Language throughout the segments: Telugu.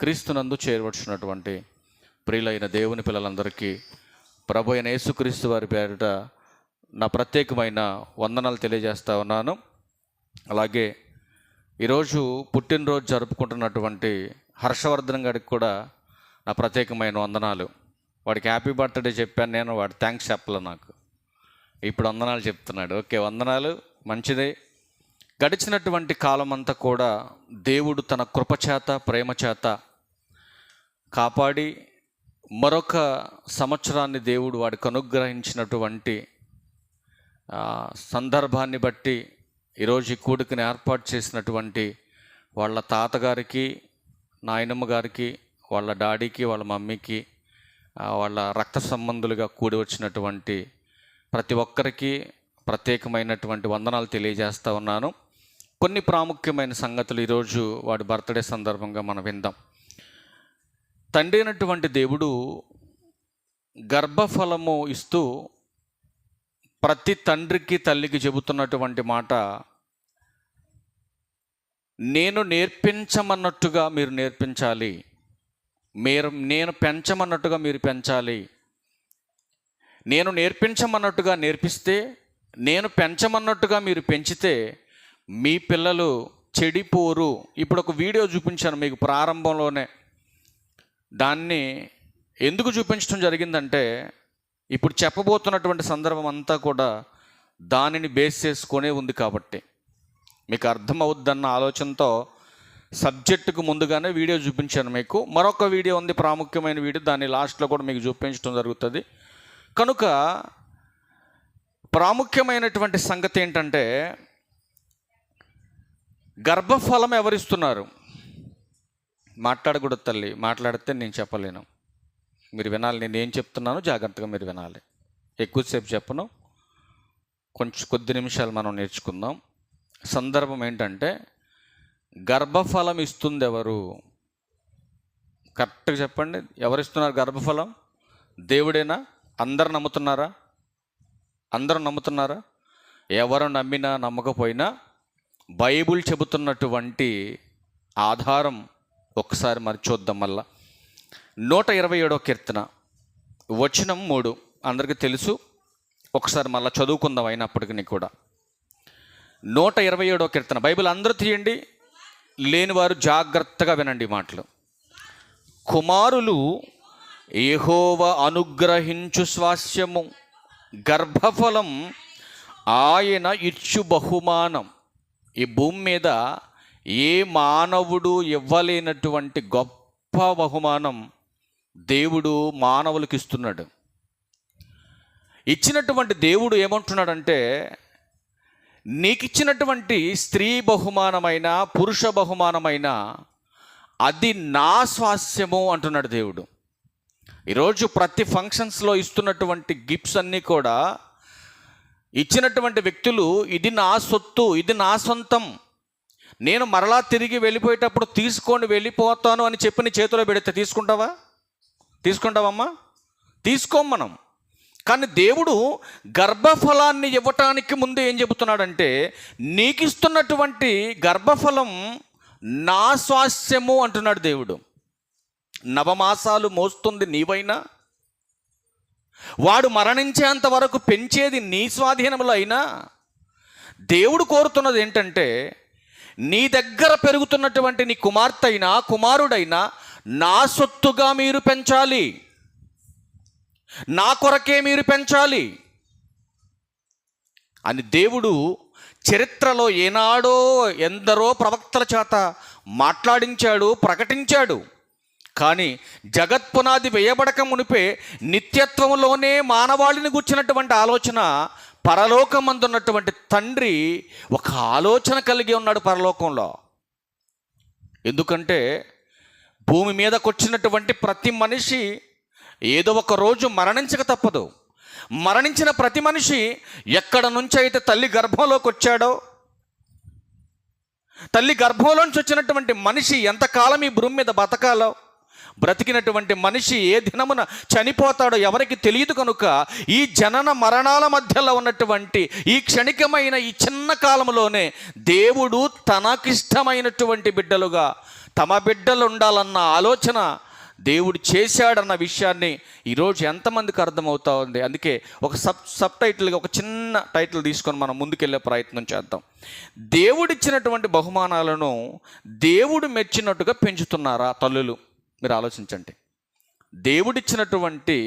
క్రీస్తునందు చేరవచ్చున్నటువంటి ప్రియులైన దేవుని పిల్లలందరికీ ప్రభు అయిన యేసుక్రీస్తు వారి పేరిట నా ప్రత్యేకమైన వందనాలు తెలియజేస్తా ఉన్నాను. అలాగే ఈరోజు పుట్టినరోజు జరుపుకుంటున్నటువంటి హర్షవర్ధన్ గారికి కూడా నా ప్రత్యేకమైన వందనాలు. వాడికి హ్యాపీ బర్త్డే చెప్పాను నేను, వాడు థ్యాంక్స్ చెప్పలే, నాకు ఇప్పుడు వందనాలు చెప్తున్నాడు. ఓకే, వందనాలు, మంచిదే. గడిచినటువంటి కాలం అంతా కూడా దేవుడు తన కృపచేత ప్రేమ చేత కాపాడి మరొక సంవత్సరాన్ని దేవుడు వాడికి అనుగ్రహించినటువంటి సందర్భాన్ని బట్టి ఈరోజు ఈ కూడికని ఏర్పాటు చేసినటువంటి వాళ్ళ తాతగారికి, నాయనమ్మ గారికి, వాళ్ళ డాడీకి, వాళ్ళ మమ్మీకి, వాళ్ళ రక్త సంబంధులుగా కూడి వచ్చినటువంటి ప్రతి ఒక్కరికి ప్రత్యేకమైనటువంటి వందనాలు తెలియజేస్తూ ఉన్నాను. కొన్ని ప్రాముఖ్యమైన సంగతులు ఈరోజు వాడి బర్త్డే సందర్భంగా మనం విందాం. తండ్రి అయినటువంటి దేవుడు గర్భఫలము ఇస్తూ ప్రతి తండ్రికి తల్లికి చెబుతున్నటువంటి మాట, నేను నేర్పించమన్నట్టుగా మీరు నేర్పించాలి, నేను పెంచమన్నట్టుగా మీరు పెంచాలి. నేను నేర్పించమన్నట్టుగా నేర్పిస్తే, నేను పెంచమన్నట్టుగా మీరు పెంచితే మీ పిల్లలు చెడిపోరు. ఇప్పుడు ఒక వీడియో చూపించాను మీకు ప్రారంభంలోనే. దాన్ని ఎందుకు చూపించడం జరిగిందంటే, ఇప్పుడు చెప్పబోతున్నటువంటి సందర్భం అంతా కూడా దానిని బేస్ చేసుకొనే ఉంది కాబట్టి మీకు అర్థమవుద్దన్న ఆలోచనతో సబ్జెక్టుకు ముందుగానే వీడియో చూపించాను మీకు. మరొక వీడియో ఉంది, ప్రాముఖ్యమైన వీడియో, దాన్ని లాస్ట్లో కూడా మీకు చూపించడం జరుగుతుంది. కనుక ప్రాముఖ్యమైనటువంటి సంగతి ఏంటంటే, గర్భఫలం ఎవరిస్తున్నారు? మాట్లాడకూడదు తల్లి, మాట్లాడితే నేను చెప్పలేను, మీరు వినాలి. నేను ఏం చెప్తున్నానో జాగ్రత్తగా మీరు వినాలి. ఎక్కువసేపు చెప్పను, కొద్ది నిమిషాలు మనం నేర్చుకుందాం. సందర్భం ఏంటంటే, గర్భఫలం ఇస్తుంది ఎవరు? కరెక్ట్గా చెప్పండి, ఎవరిస్తున్నారు గర్భఫలం? దేవుడేనా? అందరు నమ్ముతున్నారా? అందరూ నమ్ముతున్నారా? ఎవరు నమ్మినా నమ్మకపోయినా బైబుల్ చెబుతున్నటువంటి ఆధారం ఒకసారి మరి చూద్దాం. మళ్ళా 127వ కీర్తన వచనం 3 అందరికీ తెలుసు, ఒకసారి మళ్ళీ చదువుకుందాం. అయినప్పటికీ కూడా 127వ కీర్తన బైబిల్ అందరూ తీయండి, లేనివారు జాగ్రత్తగా వినండి మాటలు. కుమారులు యెహోవా అనుగ్రహించు స్వాస్యము, గర్భఫలం ఆయన ఇచ్చు బహుమానం. ఈ భూమి మీద ఏ మానవుడు ఇవ్వలేనటువంటి గొప్ప బహుమానం దేవుడు మానవులకు ఇస్తున్నాడు. ఇచ్చినటువంటి దేవుడు ఏమంటున్నాడంటే, నీకు ఇచ్చినటువంటి స్త్రీ బహుమానమైన పురుష బహుమానమైన అది నా స్వాస్యము అంటున్నాడు దేవుడు. ఈరోజు ప్రతి ఫంక్షన్స్లో ఇస్తున్నటువంటి గిఫ్ట్స్ అన్నీ కూడా ఇచ్చినటువంటి వ్యక్తులు, ఇది నా సొత్తు, ఇది నా సొంతం, నేను మరలా తిరిగి వెళ్ళిపోయేటప్పుడు తీసుకొని వెళ్ళిపోతాను అని చెప్పి నీ చేతిలో పెడితే తీసుకుంటావమ్మా? తీసుకోం మనం. కానీ దేవుడు గర్భఫలాన్ని ఇవ్వటానికి ముందు ఏం చెబుతున్నాడంటే, నీకు ఇస్తున్నటువంటి గర్భఫలం నా స్వాస్యము అంటున్నాడు దేవుడు. నవమాసాలు మోస్తుంది నీవైనా, వాడు మరణించేంత వరకు పెంచేది నీ స్వాధీనంలో అయినా, దేవుడు కోరుతున్నది ఏంటంటే, నీ దగ్గర పెరుగుతున్నటువంటి నీ కుమార్తె అయినా కుమారుడైనా నా సొత్తుగా మీరు పెంచాలి, నా కొరకే మీరు పెంచాలి అని దేవుడు చరిత్రలో ఏనాడో ఎందరో ప్రవక్తల చేత మాట్లాడించాడు, ప్రకటించాడు. కానీ జగత్పునాది వేయబడక మునిపే నిత్యత్వంలోనే మానవాళిని గుర్చినటువంటి ఆలోచన పరలోకమందున్నటువంటి తండ్రి ఒక ఆలోచన కలిగి ఉన్నాడు పరలోకంలో. ఎందుకంటే భూమి మీదకి వచ్చినటువంటి ప్రతి మనిషి ఏదో ఒక రోజు మరణించక తప్పదు. మరణించిన ప్రతి మనిషి ఎక్కడ నుంచి అయితే తల్లి గర్భంలోకి వచ్చాడో, తల్లి గర్భంలోంచి వచ్చినటువంటి మనిషి ఎంతకాలం ఈ భూమి మీద బతకాలో, బ్రతికినటువంటి మనిషి ఏ దినమున చనిపోతాడో ఎవరికి తెలియదు. కనుక ఈ జనన మరణాల మధ్యలో ఉన్నటువంటి ఈ క్షణికమైన ఈ చిన్న కాలంలోనే దేవుడు తనకిష్టమైనటువంటి బిడ్డలుగా తమ బిడ్డలు ఉండాలన్న ఆలోచన దేవుడు చేశాడన్న విషయాన్ని ఈరోజు ఎంతమందికి అర్థమవుతా ఉంది? అందుకే ఒక సబ్ టైటిల్గా ఒక చిన్న టైటిల్ తీసుకొని మనం ముందుకెళ్ళే ప్రయత్నం చేద్దాం. దేవుడిచ్చినటువంటి బహుమానాలను దేవుడు మెచ్చినట్టుగా పెంచుతున్నారా తల్లులు? మీరు ఆలోచించండి. దేవుడిచ్చినటువంటి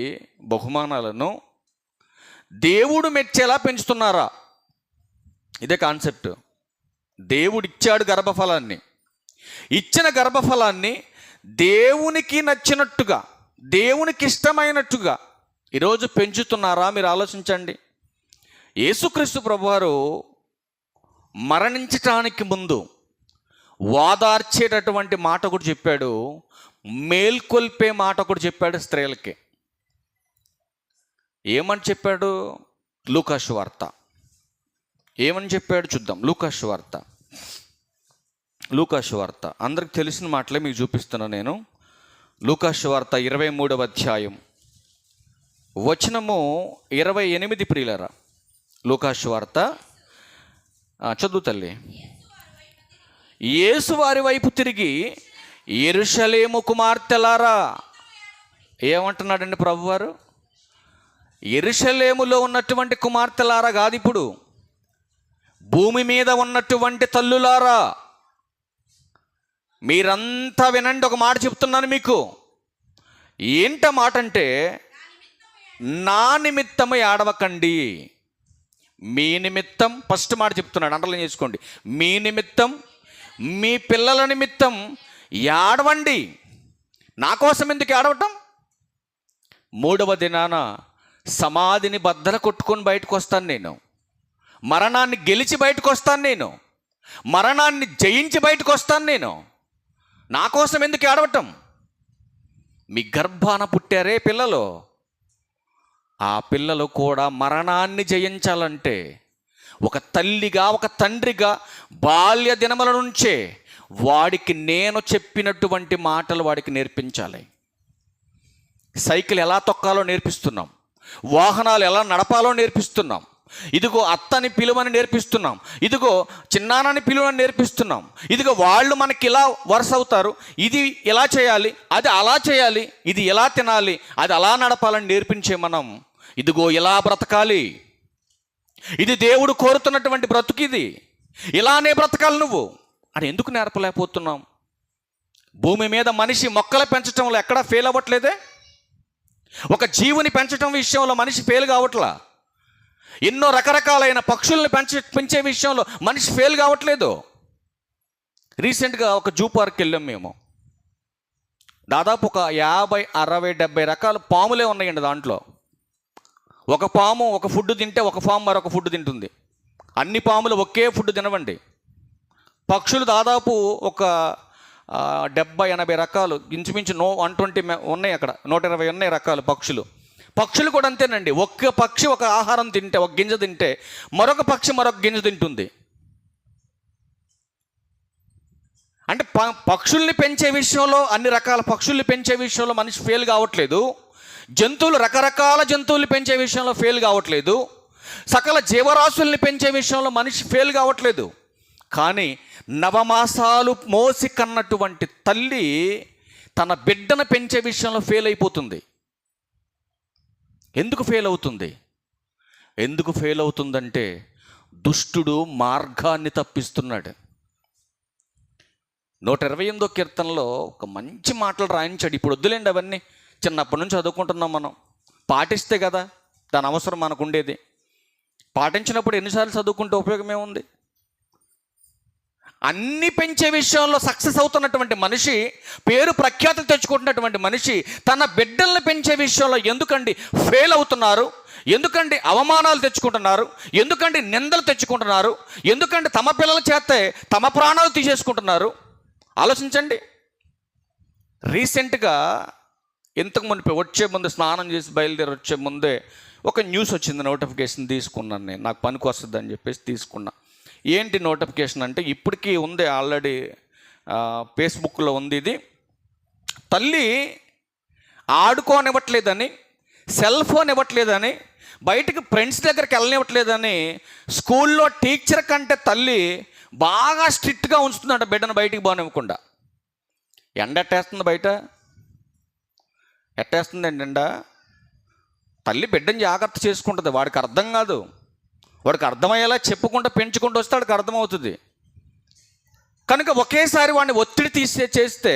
బహుమానాలను దేవుడు మెచ్చేలా పెంచుతున్నారా? ఇదే కాన్సెప్ట్. దేవుడిచ్చాడు గర్భఫలాన్ని, ఇచ్చిన గర్భఫలాన్ని దేవునికి నచ్చినట్టుగా, దేవునికి ఇష్టమైనట్టుగా ఈరోజు పెంచుతున్నారా? మీరు ఆలోచించండి. యేసుక్రీస్తు ప్రభువారు మరణించటానికి ముందు వాదార్చేటటువంటి మాట కూడా చెప్పాడు, మేల్కొల్పే మాట కూడా చెప్పాడు స్త్రీలకి. ఏమని చెప్పాడు? లూకా సువార్త ఏమని చెప్పాడు చూద్దాం. లూకా సువార్త అందరికి తెలిసిన మాటలే మీకు చూపిస్తున్నా నేను. లూకా సువార్త 23వ అధ్యాయం వచనము 28. ప్రియులారా, లూకా సువార్త చదువు తల్లి. యేసు వారి వైపు తిరిగి, యెరూషలేము కుమార్తెలారా, ఏమంటున్నాడండి ప్రభువారు? యెరూషలేములో ఉన్నటువంటి కుమార్తెలారా కాదు, ఇప్పుడు భూమి మీద ఉన్నటువంటి తల్లులారా, మీరంతా వినండి. ఒక మాట చెప్తున్నాను మీకు. ఏంట మాట అంటే, నా నిమిత్తము ఏడవకండి. మీ నిమిత్తం, ఫస్ట్ మాట చెప్తున్నాడు, అండర్లైన్ చేసుకోండి. మీ నిమిత్తం, మీ పిల్లల నిమిత్తం ఏడవండి. నా కోసం ఎందుకు ఏడవటం? 3వ దినాన సమాధిని బద్దలు కొట్టుకొని బయటకు వస్తాను నేను. మరణాన్ని గెలిచి బయటకు వస్తాను నేను. మరణాన్ని జయించి బయటకు వస్తాను నేను. నా కోసం ఎందుకు ఏడవటం? మీ గర్భాన పుట్టారే పిల్లలు, ఆ పిల్లలు కూడా మరణాన్ని జయించాలంటే ఒక తల్లిగా, ఒక తండ్రిగా బాల్య దినముల నుంచే వాడికి నేను చెప్పినటువంటి మాటలు వాడికి నేర్పించాలి. సైకిల్ ఎలా తొక్కాలో నేర్పిస్తున్నాం, వాహనాలు ఎలా నడపాలో నేర్పిస్తున్నాం, ఇదిగో అత్తని పిలువని నేర్పిస్తున్నాం, ఇదిగో చిన్నాన్నని పిలువని నేర్పిస్తున్నాం, ఇదిగో వాళ్ళు మనకి ఇలా వరుస అవుతారు, ఇది ఎలా చేయాలి, అది అలా చేయాలి, ఇది ఎలా తినాలి, అది అలా నడపాలని నేర్పించే మనం, ఇదిగో ఇలా బ్రతకాలి, ఇది దేవుడు కోరుతున్నటువంటి బ్రతుకిది, ఇలానే బ్రతకాలి నువ్వు అని ఎందుకు నేర్పలేకపోతున్నాం? భూమి మీద మనిషి మొక్కలు పెంచడంలో ఎక్కడా ఫెయిల్ అవ్వట్లేదే. ఒక జీవుని పెంచడం విషయంలో మనిషి ఫెయిల్ కావట్లా. ఎన్నో రకరకాలైన పక్షుల్ని పెంచే విషయంలో మనిషి ఫెయిల్ కావట్లేదు. రీసెంట్గా ఒక జూ పార్క్ వెళ్ళాం మేము. దాదాపు ఒక 50, 60, 70 రకాల పాములే ఉన్నాయండి దాంట్లో. ఒక పాము ఒక ఫుడ్ తింటే ఒక పాము మరొక ఫుడ్ తింటుంది. అన్ని పాములు ఒకే ఫుడ్ తినవండి. పక్షులు దాదాపు ఒక 70, 80 రకాలు, ఇంచుమించు 120 ఉన్నాయి అక్కడ, 120 ఉన్నాయి రకాలు పక్షులు. పక్షులు కూడా అంతేనండి. ఒక్క పక్షి ఒక ఆహారం తింటే, ఒక గింజ తింటే మరొక పక్షి మరొక గింజ తింటుంది. అంటే పక్షుల్ని పెంచే విషయంలో, అన్ని రకాల పక్షుల్ని పెంచే విషయంలో మనిషి ఫెయిల్ కావట్లేదు. జంతువులు, రకరకాల జంతువుల్ని పెంచే విషయంలో ఫెయిల్ కావట్లేదు. సకల జీవరాశుల్ని పెంచే విషయంలో మనిషి ఫెయిల్ కావట్లేదు. కానీ నవమాసాలు మోసి కన్నటువంటి తల్లి తన బిడ్డను పెంచే విషయంలో ఫెయిల్ అయిపోతుంది. ఎందుకు ఫెయిల్ అవుతుంది? ఎందుకు ఫెయిల్ అవుతుందంటే దుష్టుడు మార్గాన్ని తప్పిస్తున్నాడు. 128వ కీర్తనలో ఒక మంచి మాటలు రాయించాడు. ఇప్పుడు వద్దులేండి అవన్నీ, చిన్నప్పటి నుంచి చదువుకుంటున్నాం మనం. పాటిస్తే కదా దాని అవసరం మనకు ఉండేది. పాటించినప్పుడు ఎన్నిసార్లు చదువుకుంటే ఉపయోగమే ఉంది? అన్ని పెంచే విషయంలో సక్సెస్ అవుతున్నటువంటి మనిషి, పేరు ప్రఖ్యాతులు తెచ్చుకుంటున్నటువంటి మనిషి తన బిడ్డల్ని పెంచే విషయంలో ఎందుకండి ఫెయిల్ అవుతున్నారు? ఎందుకండి అవమానాలు తెచ్చుకుంటున్నారు? ఎందుకండి నిందలు తెచ్చుకుంటున్నారు? ఎందుకండి తమ పిల్లల చేతే తమ ప్రాణాలు తీసేసుకుంటున్నారు? ఆలోచించండి. రీసెంట్గా ఇంతకు మునిపే వచ్చే ముందు, స్నానం చేసి బయలుదేరి వచ్చే ముందే ఒక న్యూస్ వచ్చింది. నోటిఫికేషన్ తీసుకున్నాను నేను, నాకు పనికి వస్తుంది అని చెప్పేసి తీసుకున్నా. ఏంటి నోటిఫికేషన్ అంటే, ఇప్పటికీ ఉంది, ఆల్రెడీ ఫేస్బుక్లో ఉంది. ఇది తల్లి ఆడుకోనివ్వట్లేదని, సెల్ ఫోన్ ఇవ్వట్లేదని, బయటకు ఫ్రెండ్స్ దగ్గరికి వెళ్ళనివ్వట్లేదని స్కూల్లో టీచర్ కంటే తల్లి బాగా స్ట్రిక్ట్గా ఉంచుతుందంట బిడ్డను బయటికి పోనివ్వకుండా. ఎండ ఎట్టేస్తుంది బయట, ఎట్టేస్తుందండి ఎండ. తల్లి బిడ్డని జాగ్రత్త చేసుకుంటుంది. వాడికి అర్థం కాదు, వాడికి అర్థమయ్యేలా చెప్పుకుంటూ పెంచుకుంటూ వస్తే వాడికి అర్థమవుతుంది. కనుక ఒకేసారి వాడిని ఒత్తిడి చేస్తే,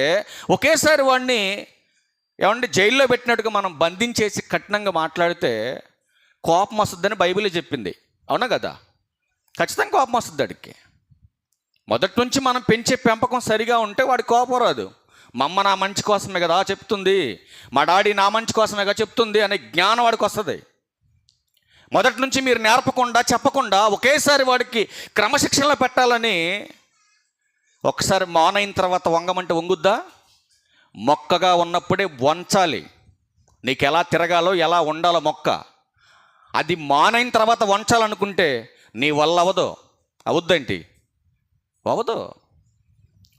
ఒకేసారి వాడిని ఏమంటే జైల్లో పెట్టినట్టుగా మనం బంధించేసి కఠినంగా మాట్లాడితే కోపం వస్తుందని బైబిలే చెప్పింది. అవునా కదా? ఖచ్చితంగా కోపం వస్తుంది వాడికి. మొదటి నుంచి మనం పెంచే పెంపకం సరిగా ఉంటే వాడి కోపం రాదు. మా అమ్మ నా మంచి కోసమే కదా చెప్తుంది, మా డాడీ నా మంచి కోసమే కదా చెప్తుంది అనే జ్ఞానం వాడికి వస్తుంది. మొదటి నుంచి మీరు నేర్పకుండా చెప్పకుండా ఒకేసారి వాడికి క్రమశిక్షణలో పెట్టాలని ఒకసారి మానైన తర్వాత వంగమంటే వంగుద్దా? మొక్కగా ఉన్నప్పుడే వంచాలి. నీకు ఎలా తిరగాలో ఎలా ఉండాలో మొక్క. అది మానైన తర్వాత వంచాలనుకుంటే నీ వల్ల అవుద్దేంటి? అవదు.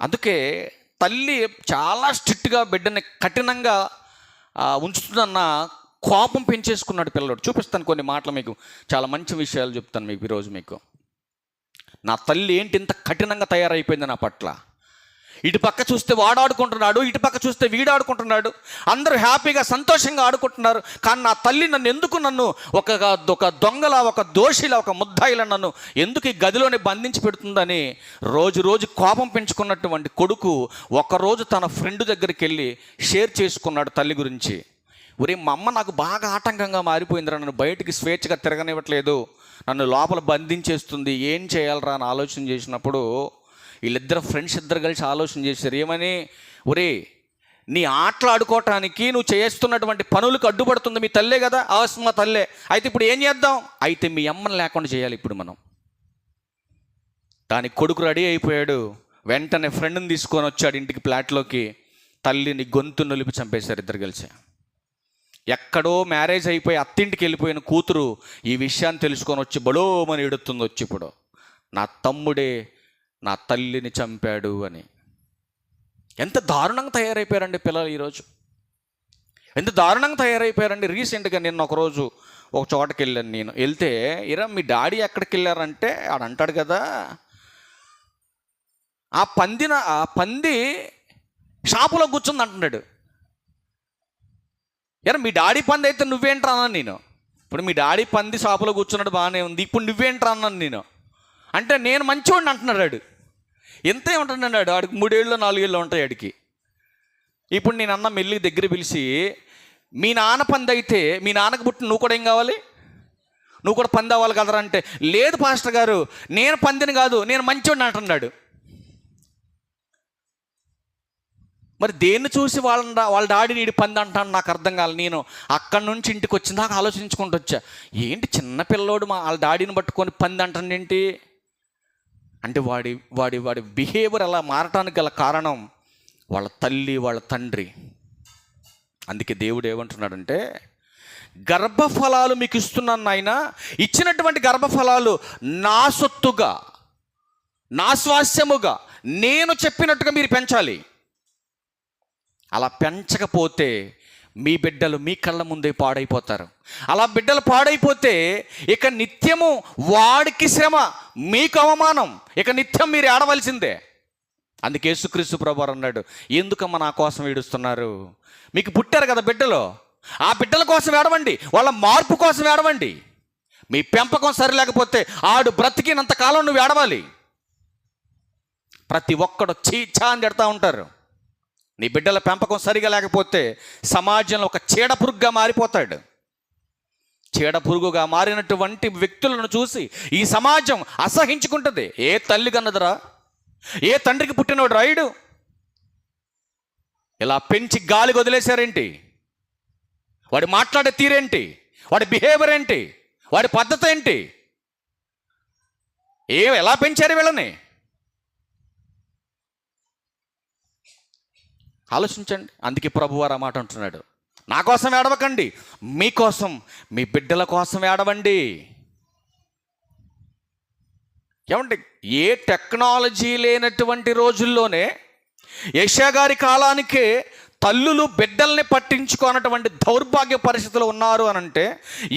అందుకే తల్లి చాలా స్ట్రిక్ట్గా బిడ్డని కఠినంగా ఉంచుతుందన్న కోపం పెంచేసుకున్నాడు పిల్లడు. చూపిస్తాను కొన్ని మాటలు మీకు, చాలా మంచి విషయాలు చెప్తాను మీకు ఈరోజు. మీకు నా తల్లి ఏంటి ఇంత కఠినంగా తయారైపోయింది నా పట్ల. ఇటు పక్క చూస్తే వాడు ఆడుకుంటున్నాడు, ఇటు పక్క చూస్తే వీడు ఆడుకుంటున్నాడు, అందరూ హ్యాపీగా సంతోషంగా ఆడుకుంటున్నారు. కానీ నా తల్లి నన్ను ఒక దొంగల, ఒక దోషిలా, ఒక ముద్దాయిలా నన్ను ఎందుకు ఈ గదిలోనే బంధించి పెడుతుందని రోజు కోపం పెంచుకున్నటువంటి కొడుకు ఒకరోజు తన ఫ్రెండ్ దగ్గరికి వెళ్ళి షేర్ చేసుకున్నాడు తల్లి గురించి. ఒరే, మా అమ్మ నాకు బాగా ఆటంకంగా మారిపోయిందిరా, నన్ను బయటికి స్వేచ్ఛగా తిరగనివ్వట్లేదు, నన్ను లోపల బంధించేస్తుంది, ఏం చేయాలరా అని ఆలోచన చేసినప్పుడు వీళ్ళిద్దరు ఫ్రెండ్స్ ఇద్దరు కలిసి ఆలోచన చేశారు. ఏమని? ఒరే, నీ ఆటలు ఆడుకోవటానికి నువ్వు చేస్తున్నటువంటి పనులకు అడ్డుపడుతుంది మీ తల్లే కదా. అవసరం మా తల్లే. అయితే ఇప్పుడు ఏం చేద్దాం? అయితే మీ అమ్మని లేకుండా చేయాలి ఇప్పుడు మనం. దానికి కొడుకు రెడీ అయిపోయాడు. వెంటనే ఫ్రెండ్ని తీసుకొని వచ్చాడు ఇంటికి, ఫ్లాట్లోకి. తల్లిని గొంతు నొలిపి చంపేశారు ఇద్దరు కలిసి. ఎక్కడో మ్యారేజ్ అయిపోయి అత్తింటికి వెళ్ళిపోయిన కూతురు ఈ విషయాన్ని తెలుసుకొని వచ్చి బడోమని ఎడుతుంది. వచ్చి ఇప్పుడు నా తమ్ముడే నా తల్లిని చంపాడు అని. ఎంత దారుణంగా తయారైపోయారండి పిల్లలు ఈరోజు, ఎంత దారుణంగా తయారైపోయారండి. రీసెంట్గా నిన్న ఒకరోజు ఒక చోటకి వెళ్ళాను నేను. వెళ్తే ఇరా మీ డాడీ ఎక్కడికి వెళ్ళారంటే ఆడు అంటాడు కదా, ఆ పంది షాపులో కూర్చుంది అంటున్నాడు. ఎరా మీ డాడీ పంది అయితే నువ్వేంట్రా అన్నాను నేను. ఇప్పుడు మీ డాడీ పంది షాపులో కూర్చున్నాడు బాగానే ఉంది, ఇప్పుడు నువ్వేంట్రా అన్నాను నేను. అంటే నేను మంచివాడిని అంటున్నాడు వాడు. ఎంత ఏమంటున్నాడు వాడికి 3 ఏళ్ళు 4 ఏళ్ళు ఉంటాయి వాడికి. ఇప్పుడు నేను అన్న మెల్లి దగ్గర పిలిచి, మీ నాన్న పంది అయితే మీ నాన్నకు పుట్టిన నువ్వు కూడా ఏం కావాలి, నువ్వు కూడా పంది అవ్వాలి కదరా అంటే, లేదు పాస్టర్ గారు నేను పందిని కాదు నేను మంచివాడిని అంటున్నాడు. మరి దేన్ని చూసి వాళ్ళ డాడీ నీడి పంది అంటాను నాకు అర్థం కాదు. నేను అక్కడి నుంచి ఇంటికి వచ్చిందాక ఆలోచించుకుంటూ వచ్చా, ఏంటి చిన్న పిల్లోడు వాళ్ళ డాడీని పట్టుకొని పంది అంటాను ఏంటి అంటే, వాడి బిహేవియర్ అలా మారటానికి గల కారణం వాళ్ళ తల్లి వాళ్ళ తండ్రి. అందుకే దేవుడు ఏమంటున్నాడంటే, గర్భఫలాలు మీకు ఇస్తున్నాను నాయన, ఇచ్చినటువంటి గర్భఫలాలు నా సొత్తుగా నా స్వాస్యముగా నేను చెప్పినట్టుగా మీరు పెంచాలి. అలా పెంచకపోతే మీ బిడ్డలు మీ కళ్ళ ముందే పాడైపోతారు. అలా బిడ్డలు పాడైపోతే ఇక నిత్యము వాడికి శ్రమ, మీకు అవమానం, ఇక నిత్యం మీరు ఏడవలసిందే. అందుకే యేసుక్రీస్తు ప్రభువారు అన్నాడు, ఎందుకమ్మా నా కోసం ఏడుస్తున్నారు? మీకు పుట్టారు కదా బిడ్డలు, ఆ బిడ్డల కోసం ఏడవండి, వాళ్ళ మార్పు కోసం ఏడవండి. మీ పెంపకం సరిలేకపోతే ఆడు బ్రతికినంత కాలం నువ్వు ఏడవాలి. ప్రతి ఒక్కడు చీచా అని తిడతా ఉంటారు. నీ బిడ్డల పెంపకం సరిగా లేకపోతే సమాజంలో ఒక చీడపురుగుగా మారిపోతాడు. చీడపురుగుగా మారినటువంటి వ్యక్తులను చూసి ఈ సమాజం అసహించుకుంటుంది. ఏ తల్లి కన్నదరా, ఏ తండ్రికి పుట్టినవాడు రాయుడు? ఇలా పెంచి గాలి వదిలేశారేంటి? వాడి మాట్లాడే తీరేంటి? వాడి బిహేవియర్ ఏంటి? వాడి పద్ధతి ఏంటి? ఎలా పెంచారు వీళ్ళని? ఆలోచించండి. అందుకే ప్రభువారు ఆ మాట అంటున్నాడు, నా కోసం ఏడవకండి, మీకోసం మీ బిడ్డల కోసం ఏడవండి. ఏమంటే ఏ టెక్నాలజీ లేనటువంటి రోజుల్లోనే యెషయా గారి కాలానికే తల్లులు బిడ్డల్ని పట్టించుకోనటువంటి దౌర్భాగ్య పరిస్థితులు ఉన్నారు అని అంటే,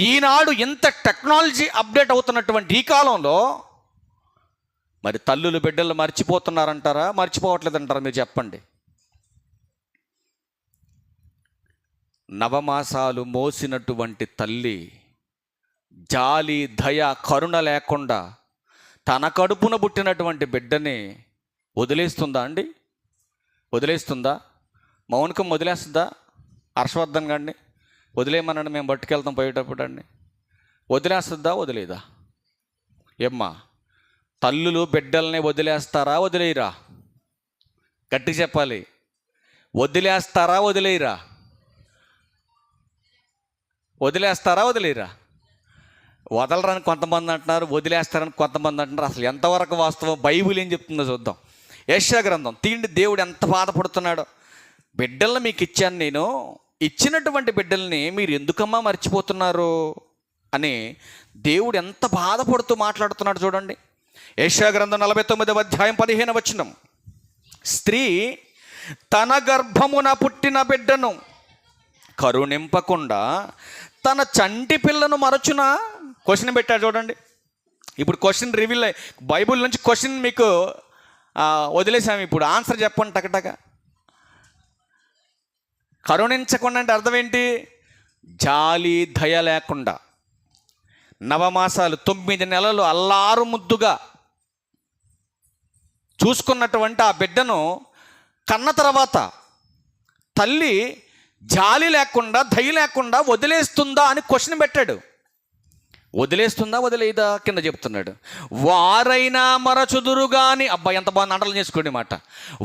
ఈనాడు ఇంత టెక్నాలజీ అప్డేట్ అవుతున్నటువంటి ఈ కాలంలో మరి తల్లులు బిడ్డలు మర్చిపోతున్నారంటారా, మర్చిపోవట్లేదంటారా? మీరు చెప్పండి. నవమాసాలు మోసినటువంటి తల్లి జాలి, దయ, కరుణ లేకుండా తన కడుపున పుట్టినటువంటి బిడ్డని వదిలేస్తుందా అండి? వదిలేస్తుందా? మౌనికం వదిలేస్తుందా? హర్షవర్ధన్ గారిని వదిలేయమనండి, మేము పట్టుకెళ్తాం పోయేటప్పుడు అండి. వదిలేస్తుందా? వదిలేదా? ఏమ్మా, తల్లులు బిడ్డల్ని వదిలేస్తారా? వదిలేయరా? గట్టి చెప్పాలి. వదిలేస్తారా? వదిలేయరా? వదిలేస్తారా? వదిలేయరా? వదలరని కొంతమంది అంటున్నారు, వదిలేస్తారని కొంతమంది అంటున్నారు. అసలు ఎంతవరకు వాస్తవం? బైబిల్ ఏం చెప్తుందో చూద్దాం. యెషయా గ్రంథం తీయండి. దేవుడు ఎంత బాధపడుతున్నాడో. బిడ్డలను మీకు ఇచ్చాను నేను, ఇచ్చినటువంటి బిడ్డల్ని మీరు ఎందుకమ్మా మర్చిపోతున్నారు అని దేవుడు ఎంత బాధపడుతూ మాట్లాడుతున్నాడు చూడండి. యెషయా గ్రంథం 49వ అధ్యాయం 15వ వచనం. స్త్రీ తన గర్భమున పుట్టిన బిడ్డను కరుణింపకుండా తన చంటి పిల్లను మరచునా? క్వశ్చన్ పెట్టాడు చూడండి. ఇప్పుడు క్వశ్చన్ రివీల్ బైబిల్ నుంచి క్వశ్చన్ మీకు వదిలేసాము. ఇప్పుడు ఆన్సర్ చెప్పండి టకటక. కరుణించకుండా అంటే అర్థం ఏంటి? జాలి, దయ లేకుండా నవమాసాలు 9 నెలలు అల్లారు ముద్దుగా చూసుకున్నటువంటి ఆ బిడ్డను కన్న తర్వాత తల్లి జాలి లేకుండా, దయ లేకుండా వదిలేస్తుందా అని క్వశ్చన్ పెట్టాడు. వదిలేస్తుందా? వదిలేదా? కింద చెప్తున్నాడు. వారైనా మరచుదురు గాని, అబ్బాయి ఎంత బాగా అంటలు చేసుకోండి మాట.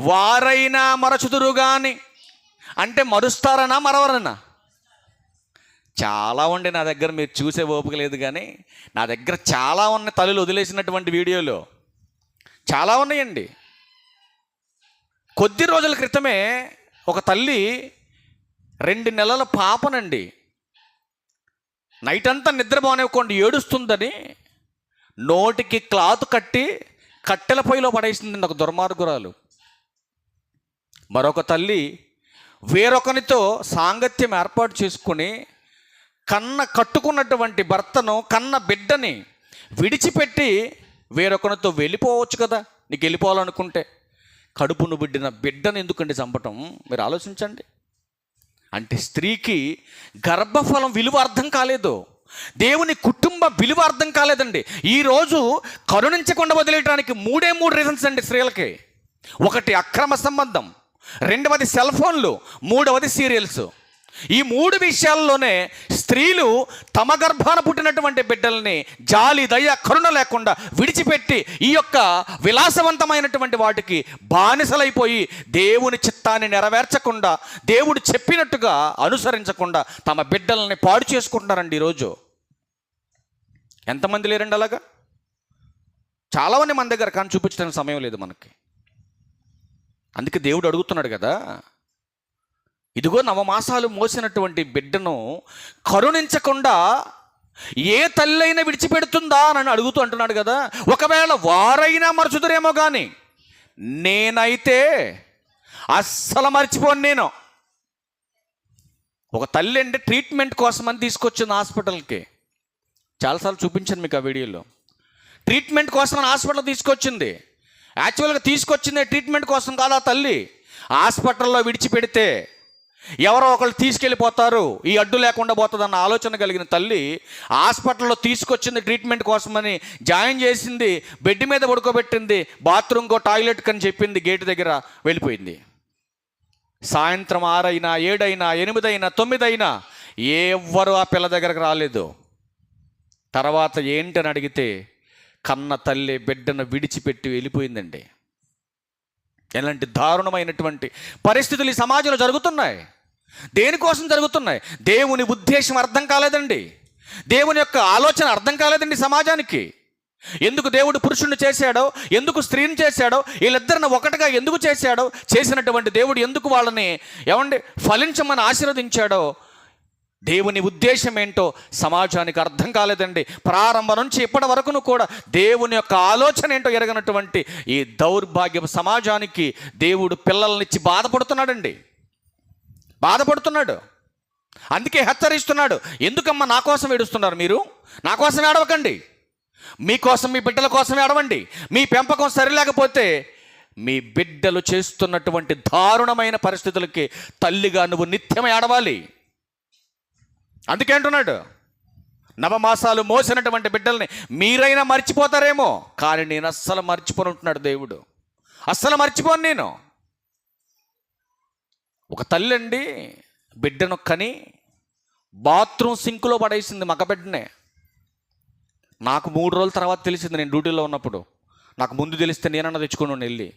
వారైనా మరచుదురు గాని అంటే మరుస్తారనా, మరవరనా? చాలా ఉండే నా దగ్గర, మీరు చూసే ఓపిక లేదు కానీ నా దగ్గర చాలా ఉన్నాయి. తల్లులు వదిలేసినటువంటి వీడియోలు చాలా ఉన్నాయండి. కొద్ది రోజుల క్రితమే ఒక తల్లి 2 నెలల పాపనండి నైట్ అంతా నిద్రపోనివ్వకుండా ఏడుస్తుందని నోటికి క్లాత్ కట్టి కట్టెల పొయ్యిలో పడేసింది ఒక దుర్మార్గురాలు. మరొక తల్లి వేరొకనితో సాంగత్యం ఏర్పాటు చేసుకుని కట్టుకున్నటువంటి భర్తను, కన్న బిడ్డని విడిచిపెట్టి వేరొకరితో వెళ్ళిపోవచ్చు కదా. నీకు వెళ్ళిపోవాలనుకుంటే కడుపును బిడ్డిన బిడ్డను ఎందుకండి చంపటం? మీరు ఆలోచించండి. అంటే స్త్రీకి గర్భఫలం విలువ అర్థం కాలేదు, దేవుని కుటుంబ విలువ అర్థం కాలేదండి. ఈరోజు కరుణించకుండా వదిలేయడానికి 3 రీజన్స్ అండి స్త్రీలకి. ఒకటి అక్రమ సంబంధం, 2వది సెల్ ఫోన్లు, 3వది సీరియల్స్. ఈ 3 విషయాల్లోనే స్త్రీలు తమ గర్భాన పుట్టినటువంటి బిడ్డల్ని జాలి, దయ, కరుణ లేకుండా విడిచిపెట్టి ఈ యొక్క విలాసవంతమైనటువంటి వాటికి బానిసలైపోయి దేవుని చిత్తాన్ని నెరవేర్చకుండా, దేవుడు చెప్పినట్టుగా అనుసరించకుండా తమ బిడ్డల్ని పాడు చేసుకుంటున్నారండి ఈరోజు. ఎంతమంది లేరండి అలాగా? చాలామంది మన దగ్గర, కానీ చూపించడానికి సమయం లేదు మనకి. అందుకే దేవుడు అడుగుతున్నాడు కదా, ఇదిగో నవమాసాలు మోసినటువంటి బిడ్డను కరుణించకుండా ఏ తల్లైనా విడిచిపెడుతుందా అని అడుగుతూ అంటున్నాడు కదా. ఒకవేళ వారైనా మరచుదురేమో కానీ నేనైతే అస్సలు మర్చిపోను. నేను ఒక తల్లి అంటే ట్రీట్మెంట్ కోసమని తీసుకొచ్చింది హాస్పిటల్కి. చాలాసార్లు చూపించాను మీకు ఆ వీడియోలో. ట్రీట్మెంట్ కోసం హాస్పిటల్ తీసుకొచ్చింది. యాక్చువల్గా తీసుకొచ్చింది ట్రీట్మెంట్ కోసం కాదు. ఆ తల్లి హాస్పిటల్లో విడిచిపెడితే ఎవరో ఒకళ్ళు తీసుకెళ్ళిపోతారు, ఈ అడ్డు లేకుండా పోతుందన్న ఆలోచన కలిగిన తల్లి హాస్పిటల్లో తీసుకొచ్చింది ట్రీట్మెంట్ కోసమని. జాయిన్ చేసింది, బెడ్ మీద పడుకోబెట్టింది, బాత్రూమ్కో టాయిలెట్కి అని చెప్పింది, గేటు దగ్గర వెళ్ళిపోయింది. సాయంత్రం 6 అయినా 7 అయినా 8 అయినా 9 అయినా ఎవ్వరు ఆ పిల్ల దగ్గరకు రాలేదు. తర్వాత ఏంటని అడిగితే కన్న తల్లి బిడ్డను విడిచిపెట్టి వెళ్ళిపోయిందండి. ఎలాంటి దారుణమైనటువంటి పరిస్థితులు ఈ సమాజంలో జరుగుతున్నాయి. దేనికోసం జరుగుతున్నాయి? దేవుని ఉద్దేశం అర్థం కాలేదండి, దేవుని యొక్క ఆలోచన అర్థం కాలేదండి సమాజానికి. ఎందుకు దేవుడు పురుషుణ్ణి చేశాడో, ఎందుకు స్త్రీని చేశాడో, వీళ్ళిద్దరిని ఒకటిగా ఎందుకు చేశాడో, చేసినటువంటి దేవుడు ఎందుకు వాళ్ళని ఫలించమని ఆశీర్వదించాడో, దేవుని ఉద్దేశం ఏంటో సమాజానికి అర్థం కాలేదండి. ప్రారంభం నుంచి ఇప్పటి వరకును కూడా దేవుని యొక్క ఆలోచన ఏంటో ఎరగనటువంటి ఈ దౌర్భాగ్య సమాజానికి దేవుడు పిల్లల్నిచ్చి బాధపడుతున్నాడండి, బాధపడుతున్నాడు. అందుకే హెచ్చరిస్తున్నాడు. ఎందుకమ్మా నా కోసం ఏడుస్తున్నారు? మీరు నా కోసం ఏడవకండి, మీకోసం, మీ బిడ్డల కోసం ఏడవండి. మీ పెంపకం సరిలేకపోతే మీ బిడ్డలు చేస్తున్నటువంటి దారుణమైన పరిస్థితులకి తల్లిగా నువ్వు నిత్యం ఏడవాలి. అందుకే అంటున్నాడు, నవమాసాలు మోసినటువంటి బిడ్డల్ని మీరైనా మర్చిపోతారేమో, కానీ నేను అస్సలు మర్చిపోను ఉంటున్నాడు దేవుడు. అస్సలు మర్చిపోను నేను. ఒక తల్లి అండి బిడ్డను కని బాత్రూమ్ సింకులో పడేసింది, మగబిడ్డనే. నాకు 3 రోజుల తర్వాత తెలిసింది, నేను డ్యూటీలో ఉన్నప్పుడు. నాకు ముందు తెలిస్తే నేనన్నా తెచ్చుకుని వెళ్ళి.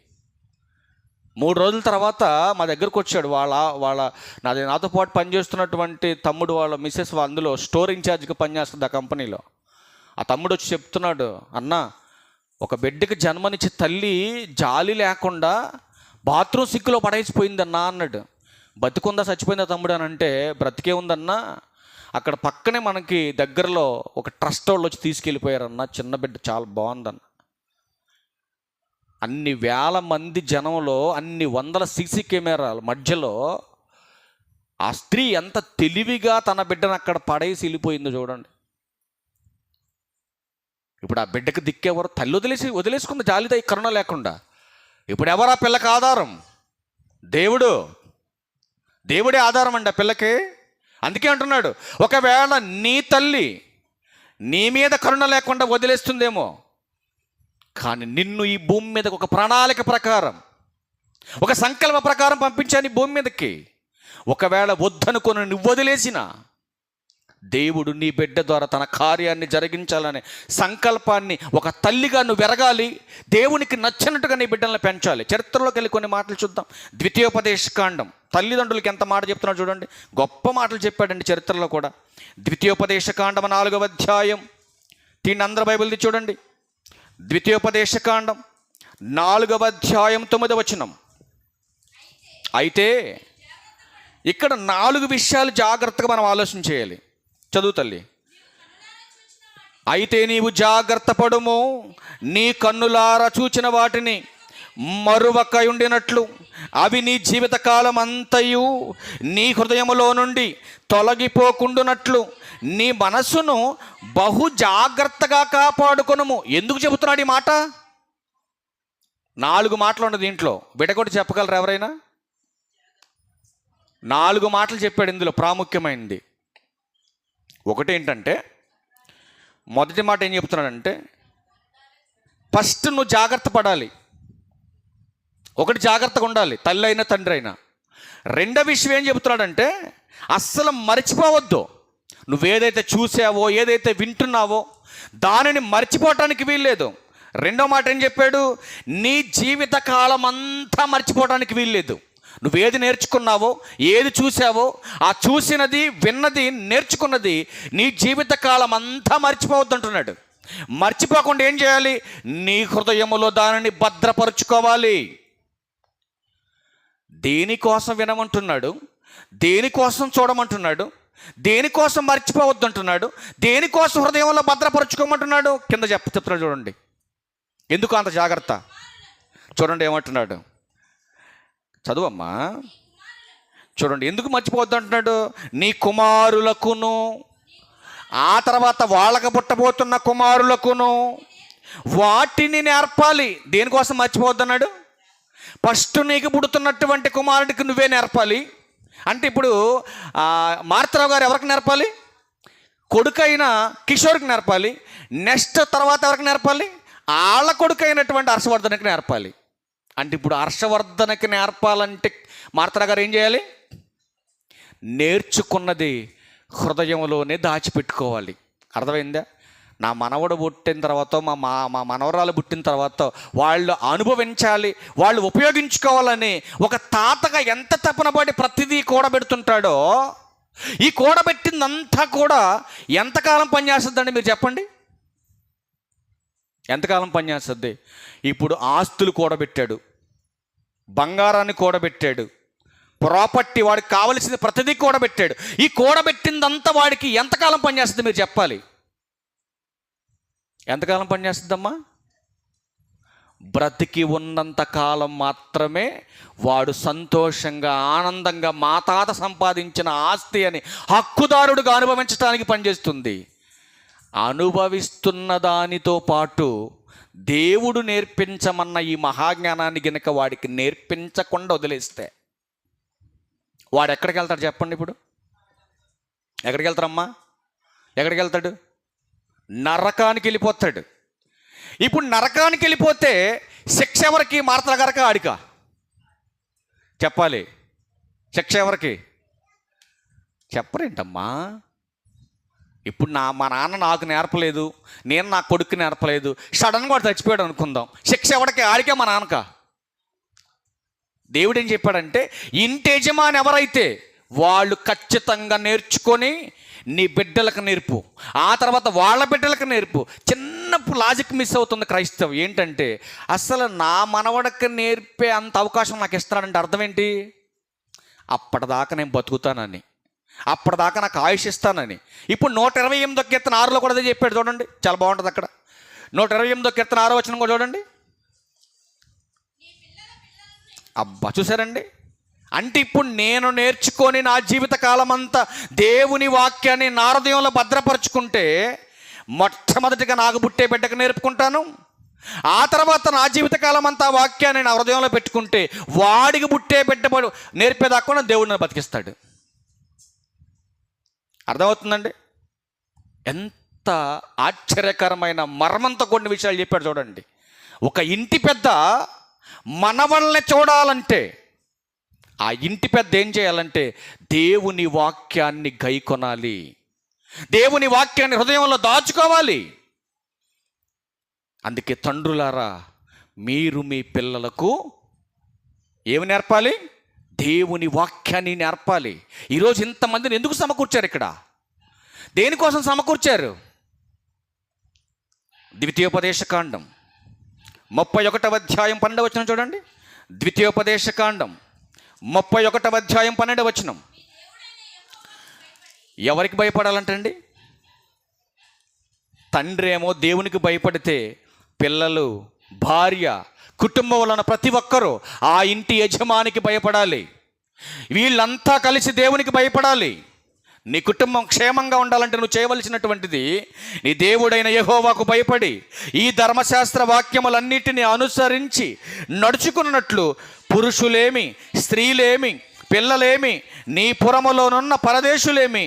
3 రోజుల తర్వాత మా దగ్గరకు వచ్చాడు నాతో పాటు పనిచేస్తున్నటువంటి తమ్ముడు వాళ్ళ మిస్సెస్, అందులో స్టోర్ ఇన్ఛార్జ్గా పనిచేస్తుంది ఆ కంపెనీలో. ఆ తమ్ముడు వచ్చి చెప్తున్నాడు, అన్న ఒక బిడ్డకి జన్మనిచ్చి తల్లి జాలి లేకుండా బాత్రూమ్ సింకులో పడేసిపోయిందన్నా అన్నాడు. బతికుందా చచ్చిపోయిందా తమ్ముడు అని అంటే, బ్రతికే ఉందన్నా, అక్కడ పక్కనే మనకి దగ్గరలో ఒక ట్రస్ట్ వాళ్ళు వచ్చి తీసుకెళ్ళిపోయారన్న, చిన్న బిడ్డ చాలా బాగుందన్న. అన్ని వేల మంది జనంలో, అన్ని వందల సీసీ కెమెరాల మధ్యలో ఆ స్త్రీ ఎంత తెలివిగా తన బిడ్డను అక్కడ పడేసి వెళ్ళిపోయిందో చూడండి. ఇప్పుడు ఆ బిడ్డకు దిక్కెవరు? తల్లి వదిలేసుకుంది జాలితో, కరుణ లేకుండా. ఇప్పుడు ఎవరు ఆ పిల్లకి ఆధారం? దేవుడే ఆధారం అండి ఆ పిల్లకి. అందుకే అంటున్నాడు, ఒకవేళ నీ తల్లి నీ మీద కరుణ లేకుండా వదిలేస్తుందేమో, కానీ నిన్ను ఈ భూమి మీదకి ఒక ప్రణాళిక ప్రకారం, ఒక సంకల్ప ప్రకారం పంపించాను ఈ భూమి మీదకి. ఒకవేళ వద్దనుకొని నువ్వు వదిలేసిన, దేవుడు నీ బిడ్డ ద్వారా తన కార్యాన్ని జరిగించాలనే సంకల్పాన్ని ఒక తల్లిగా నువ్వు ఎరగాలి. దేవునికి నచ్చినట్టుగా నీ బిడ్డలను పెంచాలి. చరిత్రలోకి వెళ్ళి కొన్ని మాటలు చూద్దాం. ద్వితీయోపదేశకాండం, తల్లిదండ్రులకి ఎంత మాట చెప్తున్నాడు చూడండి. గొప్ప మాటలు చెప్పాడండి చరిత్రలో కూడా. ద్వితీయోపదేశకాండం 4వ అధ్యాయం. దీన్ని అందరూ బైబిల్ది చూడండి. ద్వితీయోపదేశకాండం 4వ అధ్యాయం 9వ వచనం. అయితే ఇక్కడ 4 విషయాలు జాగ్రత్తగా మనం ఆలోచన చేయాలి. చదువు తల్లి. అయితే నీవు జాగ్రత్త పడుము, నీ కన్నులారా చూచిన వాటిని మరువక ఉండినట్లు అవి నీ జీవితకాలం అంతయు నీ హృదయములో నుండి తొలగిపోకుండునట్లు నీ మనస్సును బహు జాగ్రత్తగా కాపాడుకొనుము. ఎందుకు చెబుతున్నాడు ఈ మాట? 4 మాటలు ఉన్నది దీంట్లో. విడగొట్టి చెప్పగలరు ఎవరైనా? 4 మాటలు చెప్పాడు ఇందులో, ప్రాముఖ్యమైనది. ఒకటేంటంటే, మొదటి మాట ఏం చెప్తున్నాడంటే, ఫస్ట్ నువ్వు జాగ్రత్త పడాలి. ఒకటి జాగ్రత్తగా ఉండాలి, తల్లి అయినా తండ్రి అయినా. రెండో విషయం ఏం చెబుతున్నాడంటే, అస్సలు మర్చిపోవద్దు. నువ్వేదైతే చూసావో, ఏదైతే వింటున్నావో దానిని మర్చిపోవటానికి వీల్లేదు. రెండో మాట ఏం చెప్పాడు? నీ జీవిత కాలం అంతా మర్చిపోవడానికి వీల్లేదు. నువ్వేది నేర్చుకున్నావో, ఏది చూసావో, ఆ చూసినది, విన్నది, నేర్చుకున్నది నీ జీవిత కాలం అంతా మర్చిపోవద్దు అంటున్నాడు. మర్చిపోకుండా ఏం చేయాలి? నీ హృదయములో దానిని భద్రపరుచుకోవాలి. దేనికోసం వినమంటున్నాడు, దేనికోసం చూడమంటున్నాడు, దేనికోసం మర్చిపోవద్దు అంటున్నాడు, దేనికోసం హృదయంలో భద్రపరుచుకోమంటున్నాడు. కింద చెప్తున్నాడు చూడండి. ఎందుకు అంత జాగ్రత్త? చూడండి ఏమంటున్నాడు, చదువమ్మా. చూడండి ఎందుకు మర్చిపోవద్దు అంటున్నాడు. నీ కుమారులకును, ఆ తర్వాత వాళ్ళకు పుట్టబోతున్న కుమారులకును వాటిని నేర్పాలి. దేనికోసం మర్చిపోవద్దు అన్నాడు? ఫస్ట్ నీకు పుడుతున్నటువంటి కుమారుడికి నువ్వే నేర్పాలి. అంటే ఇప్పుడు మార్తరావు గారు ఎవరికి నేర్పాలి? కొడుకైన కిషోర్కి నేర్పాలి. నెక్స్ట్ తర్వాత ఎవరికి నేర్పాలి? వాళ్ళ కొడుకు అయినటువంటి హర్షవర్ధన్కి నేర్పాలి. అంటే ఇప్పుడు హర్షవర్ధన్కి నేర్పాలంటే మార్తరావు గారు ఏం చేయాలి? నేర్చుకున్నది హృదయంలోనే దాచిపెట్టుకోవాలి. అర్థమైందా? నా మనవడు పుట్టిన తర్వాత, మా మనవరాలు పుట్టిన తర్వాత వాళ్ళు అనుభవించాలి, వాళ్ళు ఉపయోగించుకోవాలని ఒక తాతగా ఎంత తపనపడి ప్రతిదీ కూడబెడుతుంటాడో, ఈ కూడబెట్టిందంతా కూడా ఎంతకాలం పనిచేస్తుందండి మీరు చెప్పండి? ఎంతకాలం పనిచేస్తుంది? ఇప్పుడు ఆస్తులు కూడబెట్టాడు, బంగారాన్ని కూడబెట్టాడు, ప్రాపర్టీ, వాడికి కావలసింది ప్రతిదీ కూడబెట్టాడు. ఈ కూడబెట్టిందంతా వాడికి ఎంతకాలం పనిచేస్తుంది మీరు చెప్పాలి? ఎంతకాలం పనిచేస్తుందమ్మా? బ్రతికి ఉన్నంత కాలం మాత్రమే వాడు సంతోషంగా, ఆనందంగా మా తాత సంపాదించిన ఆస్తి అని హక్కుదారుడుగా అనుభవించడానికి పనిచేస్తుంది. అనుభవిస్తున్న దానితో పాటు దేవుడు నేర్పించమన్న ఈ మహాజ్ఞానాన్ని గనక వాడికి నేర్పించకుండా వదిలేస్తే వాడు ఎక్కడికి వెళ్తాడు చెప్పండి? ఇప్పుడు ఎక్కడికి వెళ్తారమ్మా? ఎక్కడికి వెళ్తాడు? నరకానికి వెళ్ళిపోతాడు. ఇప్పుడు నరకానికి వెళ్ళిపోతే శిక్ష ఎవరికి? మార్తల గారక ఆడిక? చెప్పాలి. శిక్ష ఎవరికి? చెప్పరేంటమ్మా? ఇప్పుడు మా నాన్న నాకు నేర్పలేదు, నేను నా కొడుకు నేర్పలేదు, సడన్గా వాడు చచ్చిపోయాడు అనుకుందాం, శిక్ష ఎవరికి? ఆడికే మా నాన్నక? దేవుడు ఏం చెప్పాడంటే, ఇంటి యజమాని ఎవరైతే వాళ్ళు ఖచ్చితంగా నేర్చుకొని నీ బిడ్డలకు నేర్పు, ఆ తర్వాత వాళ్ళ బిడ్డలకు నేర్పు. చిన్నప్పుడు లాజిక్ మిస్ అవుతుంది క్రైస్తవం. ఏంటంటే, అసలు నా మనవడకి నేర్పే అంత అవకాశం నాకు ఇస్తున్నాడంటే అర్థం ఏంటి? అప్పటిదాకా నేను బతుకుతానని, అప్పటిదాకా నాకు ఆయుష్ ఇస్తానని. ఇప్పుడు 128వ కీర్తన 6లో కూడా అదే చెప్పాడు చూడండి, చాలా బాగుంటుంది అక్కడ. 128వ కీర్తన 6వ వచనం కూడా చూడండి. అబ్బా, చూసారండి? అంటే ఇప్పుడు నేను నేర్చుకొని నా జీవిత కాలం అంతా దేవుని వాక్యాన్ని నా హృదయంలో భద్రపరుచుకుంటే, మొట్టమొదటిగా నాకు పుట్టే బిడ్డకు నేర్పుకుంటాను, ఆ తర్వాత నా జీవితకాలం అంతా వాక్యాన్ని నా హృదయంలో పెట్టుకుంటే వాడికి పుట్టే బిడ్డ నేర్పేదాకా దేవుడిని బతికిస్తాడు. అర్థమవుతుందండి? ఎంత ఆశ్చర్యకరమైన మర్మంతో కొన్ని విషయాలు చెప్పాడు చూడండి. ఒక ఇంటి పెద్ద మనవల్ని చూడాలంటే, ఆ ఇంటి పెద్ద ఏం చేయాలంటే దేవుని వాక్యాన్ని గైకొనాలి, దేవుని వాక్యాన్ని హృదయంలో దాచుకోవాలి. అందుకే తండ్రులారా, మీరు మీ పిల్లలకు ఏమి నేర్పాలి? దేవుని వాక్యాన్ని నేర్పాలి. ఈరోజు ఇంతమందిని ఎందుకు సమకూర్చారు ఇక్కడ? దేనికోసం సమకూర్చారు? ద్వితీయోపదేశకాండం 31వ అధ్యాయం 12వ వచనం చూడండి. ద్వితీయోపదేశకాండం 31వ అధ్యాయం 12వ వచనం. ఎవరికి భయపడాలంటండి? తండ్రి ఏమో దేవునికి భయపడితే పిల్లలు, భార్య, కుటుంబంలో ఉన్న ప్రతి ఒక్కరూ ఆ ఇంటి యజమానికి భయపడాలి. వీళ్ళంతా కలిసి దేవునికి భయపడాలి. నీ కుటుంబం క్షేమంగా ఉండాలంటే నువ్వు చేయవలసినటువంటిది, నీ దేవుడైన యెహోవాకు భయపడి ఈ ధర్మశాస్త్ర వాక్యములన్నిటిని అనుసరించి నడుచుకున్నట్లు పురుషులేమి, స్త్రీలేమి, పిల్లలేమి, నీ పురములోనున్న పరదేశులేమి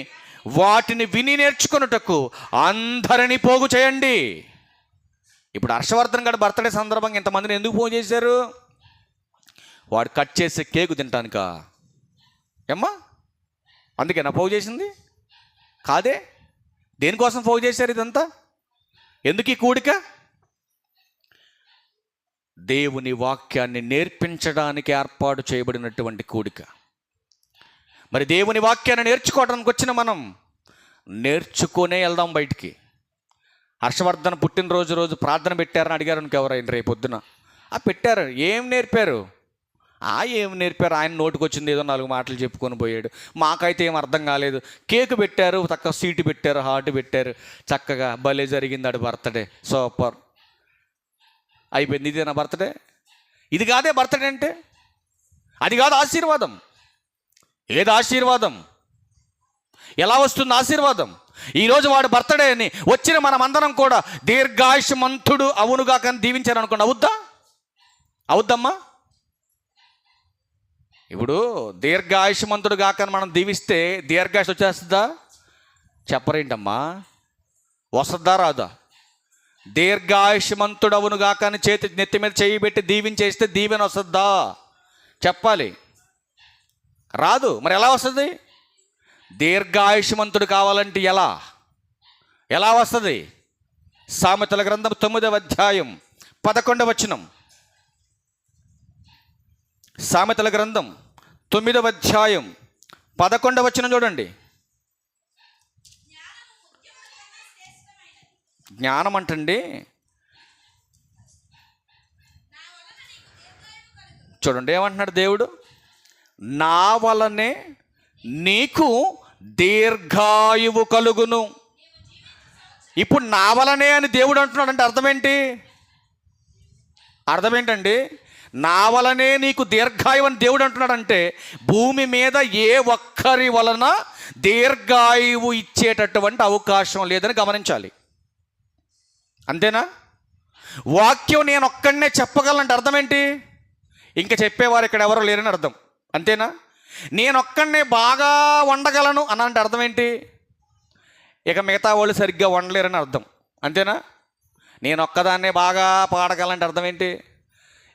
వాటిని విని నేర్చుకొనుటకు అందరినీ పోగు చేయండి. ఇప్పుడు హర్షవర్ధన్ గారి బర్త్డే సందర్భంగా ఇంతమందిని ఎందుకు పోగు చేశారు? వాడు కట్ చేసే కేకు తింటానుక ఏమ్మా? అందుకేనా పోగు చేసింది? కాదే. దేనికోసం పోగు చేశారు ఇదంతా? ఎందుకు ఈ కూడిక? దేవుని వాక్యాన్ని నేర్పించడానికి ఏర్పాటు చేయబడినటువంటి కూడిక. మరి దేవుని వాక్యాన్ని నేర్చుకోవడానికి వచ్చిన మనం నేర్చుకునే వెళ్దాం బయటికి. హర్షవర్ధన్ పుట్టినరోజు ప్రార్థన పెట్టారని అడిగారు అనుకో ఎవరైనా రేపు పొద్దున. పెట్టారు. ఏం నేర్పారు? ఏం నేర్పారు? ఆయన నోటికి వచ్చింది ఏదో 4 మాటలు చెప్పుకొని పోయాడు. మాకైతే ఏం అర్థం కాలేదు. కేకు పెట్టారు, చక్కగా సీటు పెట్టారు, హార్ట్ పెట్టారు, చక్కగా భలే జరిగింది ఆడు బర్త్డే, సూపర్ అయిపోయింది. ఇదేనా బర్త్డే? ఇది కాదే బర్త్డే అంటే. అది కాదు ఆశీర్వాదం. ఏది ఆశీర్వాదం? ఎలా వస్తుంది ఆశీర్వాదం? ఈరోజు వాడు బర్త్డే అని వచ్చిన మనమందరం కూడా దీర్ఘాయుష్మంతుడు అవునుగా కానీ దీవించారు అనుకోండి, అవుద్దా? అవుద్దమ్మా? ఇప్పుడు దీర్ఘాయుష్మంతుడు కాకని మనం దీవిస్తే దీర్ఘాయుష్ వచ్చేస్తుందా? చెప్పరేంటమ్మా? వస్తుందా రాదా? దీర్ఘాయుష్మంతుడు అవును కాకని నెత్తి మీద చేయి పెట్టి దీవించేస్తే దీవెన వస్తుందా? చెప్పాలి. రాదు. మరి ఎలా వస్తుంది? దీర్ఘాయుష్మంతుడు కావాలంటే ఎలా వస్తుంది? సామెతల గ్రంథం 9వ అధ్యాయం 11వ వచనం. సామెతల గ్రంథం 9వ అధ్యాయం 11వ వచనం చూడండి. జ్ఞానం అంటండి, చూడండి ఏమంటున్నాడు దేవుడు, నా వలనే నీకు దీర్ఘాయువు కలుగును. ఇప్పుడు నా వలనే అని దేవుడు అంటున్నాడు అంటే అర్థం ఏంటి? అర్థం ఏంటండి? నా వలనే నీకు దీర్ఘాయువు అని దేవుడు అంటున్నాడంటే భూమి మీద ఏ ఒక్కరి వలన దీర్ఘాయువు ఇచ్చేటటువంటి అవకాశం లేదని గమనించాలి. అంతేనా? వాక్యం నేను ఒక్కడనే చెప్పగలనంటే అర్థం ఏంటి? ఇంకా చెప్పేవారు ఇక్కడ ఎవరు లేరని అర్థం. అంతేనా? నేను ఒక్కడనే బాగా వండగలను అనంటే అర్థం ఏంటి? ఇక మిగతా వాళ్ళు సరిగ్గా వండలేరని అర్థం. అంతేనా? నేను ఒక్కదాన్నే బాగా పాడగలంటే అర్థం ఏంటి?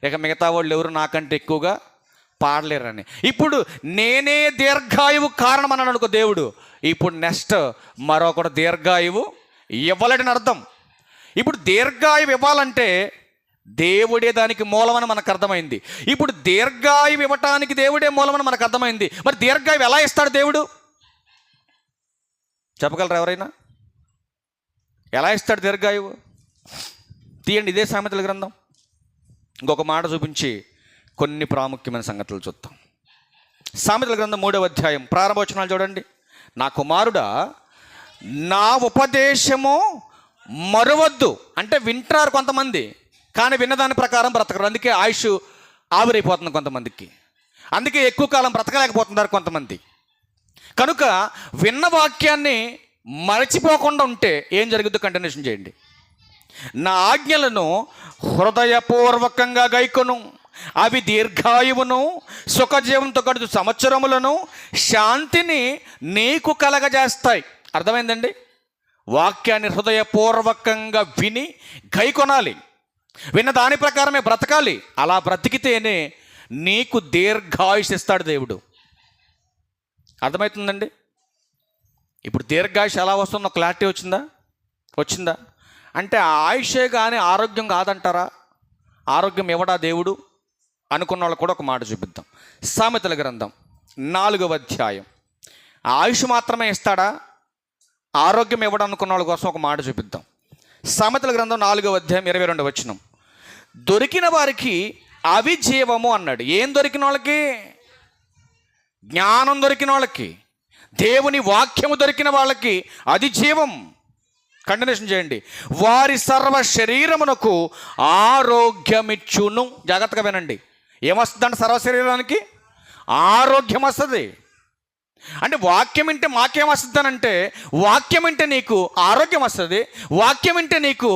ఇక మిగతా వాళ్ళు ఎవరు నాకంటే ఎక్కువగా పాడలేరని. ఇప్పుడు నేనే దీర్ఘాయువు కారణం అన్నాడు అనుకో దేవుడు, ఇప్పుడు నెక్స్ట్ మరొకడు దీర్ఘాయువు ఇవ్వలేడని అర్థం. ఇప్పుడు దీర్ఘాయువు ఇవ్వాలంటే దేవుడే దానికి మూలమని మనకు అర్థమైంది. ఇప్పుడు దీర్ఘాయువు ఇవ్వటానికి దేవుడే మూలమని మనకు అర్థమైంది. మరి దీర్ఘాయువు ఎలా ఇస్తాడు దేవుడు? చెప్పగలరా ఎవరైనా? ఎలా ఇస్తాడు దీర్ఘాయువు? తీయండి, ఇదే సామెతల గ్రంథం ఇంకొక మాట చూపించి కొన్ని ప్రాముఖ్యమైన సంగతులు చూద్దాం. సామెతల గ్రంథం 3వ అధ్యాయం ప్రారంభవచనాలు చూడండి. నా కుమారుడా, నా ఉపదేశము మరువద్దు. అంటే వింటారు కొంతమంది, కానీ విన్నదాని ప్రకారం బ్రతకరు. అందుకే ఆయుష్ ఆవిరైపోతుంది కొంతమందికి, అందుకే ఎక్కువ కాలం బ్రతకలేకపోతున్నారు కొంతమంది. కనుక విన్న వాక్యాన్ని మరచిపోకుండా ఉంటే ఏం జరుగుతుందో కంటిన్యూషన్ చేయండి. నా ఆజ్ఞలను హృదయపూర్వకంగా గైకొను, అవి దీర్ఘాయువును సుఖజీవంతో గడుచు సంవత్సరములను శాంతిని నీకు కలగజేస్తాయి. అర్థమైందండి? వాక్యాన్ని హృదయపూర్వకంగా విని గైకొనాలి, విన్న దాని ప్రకారమే బ్రతకాలి. అలా బ్రతికితేనే నీకు దీర్ఘాయుష్ ఇస్తాడు దేవుడు. అర్థమవుతుందండి? ఇప్పుడు దీర్ఘాయుష్ ఎలా వస్తుందో క్లారిటీ వచ్చిందా? అంటే ఆయుషే కానీ ఆరోగ్యం కాదంటారా? ఆరోగ్యం ఇవ్వడా దేవుడు అనుకున్న వాళ్ళు కూడా ఒక మాట చూపిద్దాం. సామెతల గ్రంథం 4వ అధ్యాయం. ఆయుష్ మాత్రమే ఇస్తాడా, ఆరోగ్యం ఇవ్వడం అనుకున్న వాళ్ళ కోసం ఒక మాట చూపిద్దాం. సామెతల గ్రంథం 4వ అధ్యాయం 22వ వచనం. దొరికిన వారికి అవి జీవము అన్నాడు. ఏం దొరికిన వాళ్ళకి? జ్ఞానం దొరికిన వాళ్ళకి, దేవుని వాక్యము దొరికిన వాళ్ళకి అది జీవం. కంటిన్యూషన్ చేయండి. వారి సర్వ శరీరమునకు ఆరోగ్యమిచ్చును. జాగ్రత్తగా వినండి. ఏమొస్తుందంటే సర్వ శరీరానికి ఆరోగ్యం వస్తుంది. అంటే వాక్యం వింటే మాకేం వస్తుందనంటే, వాక్యం వింటే నీకు ఆరోగ్యం వస్తుంది, వాక్యం వింటే నీకు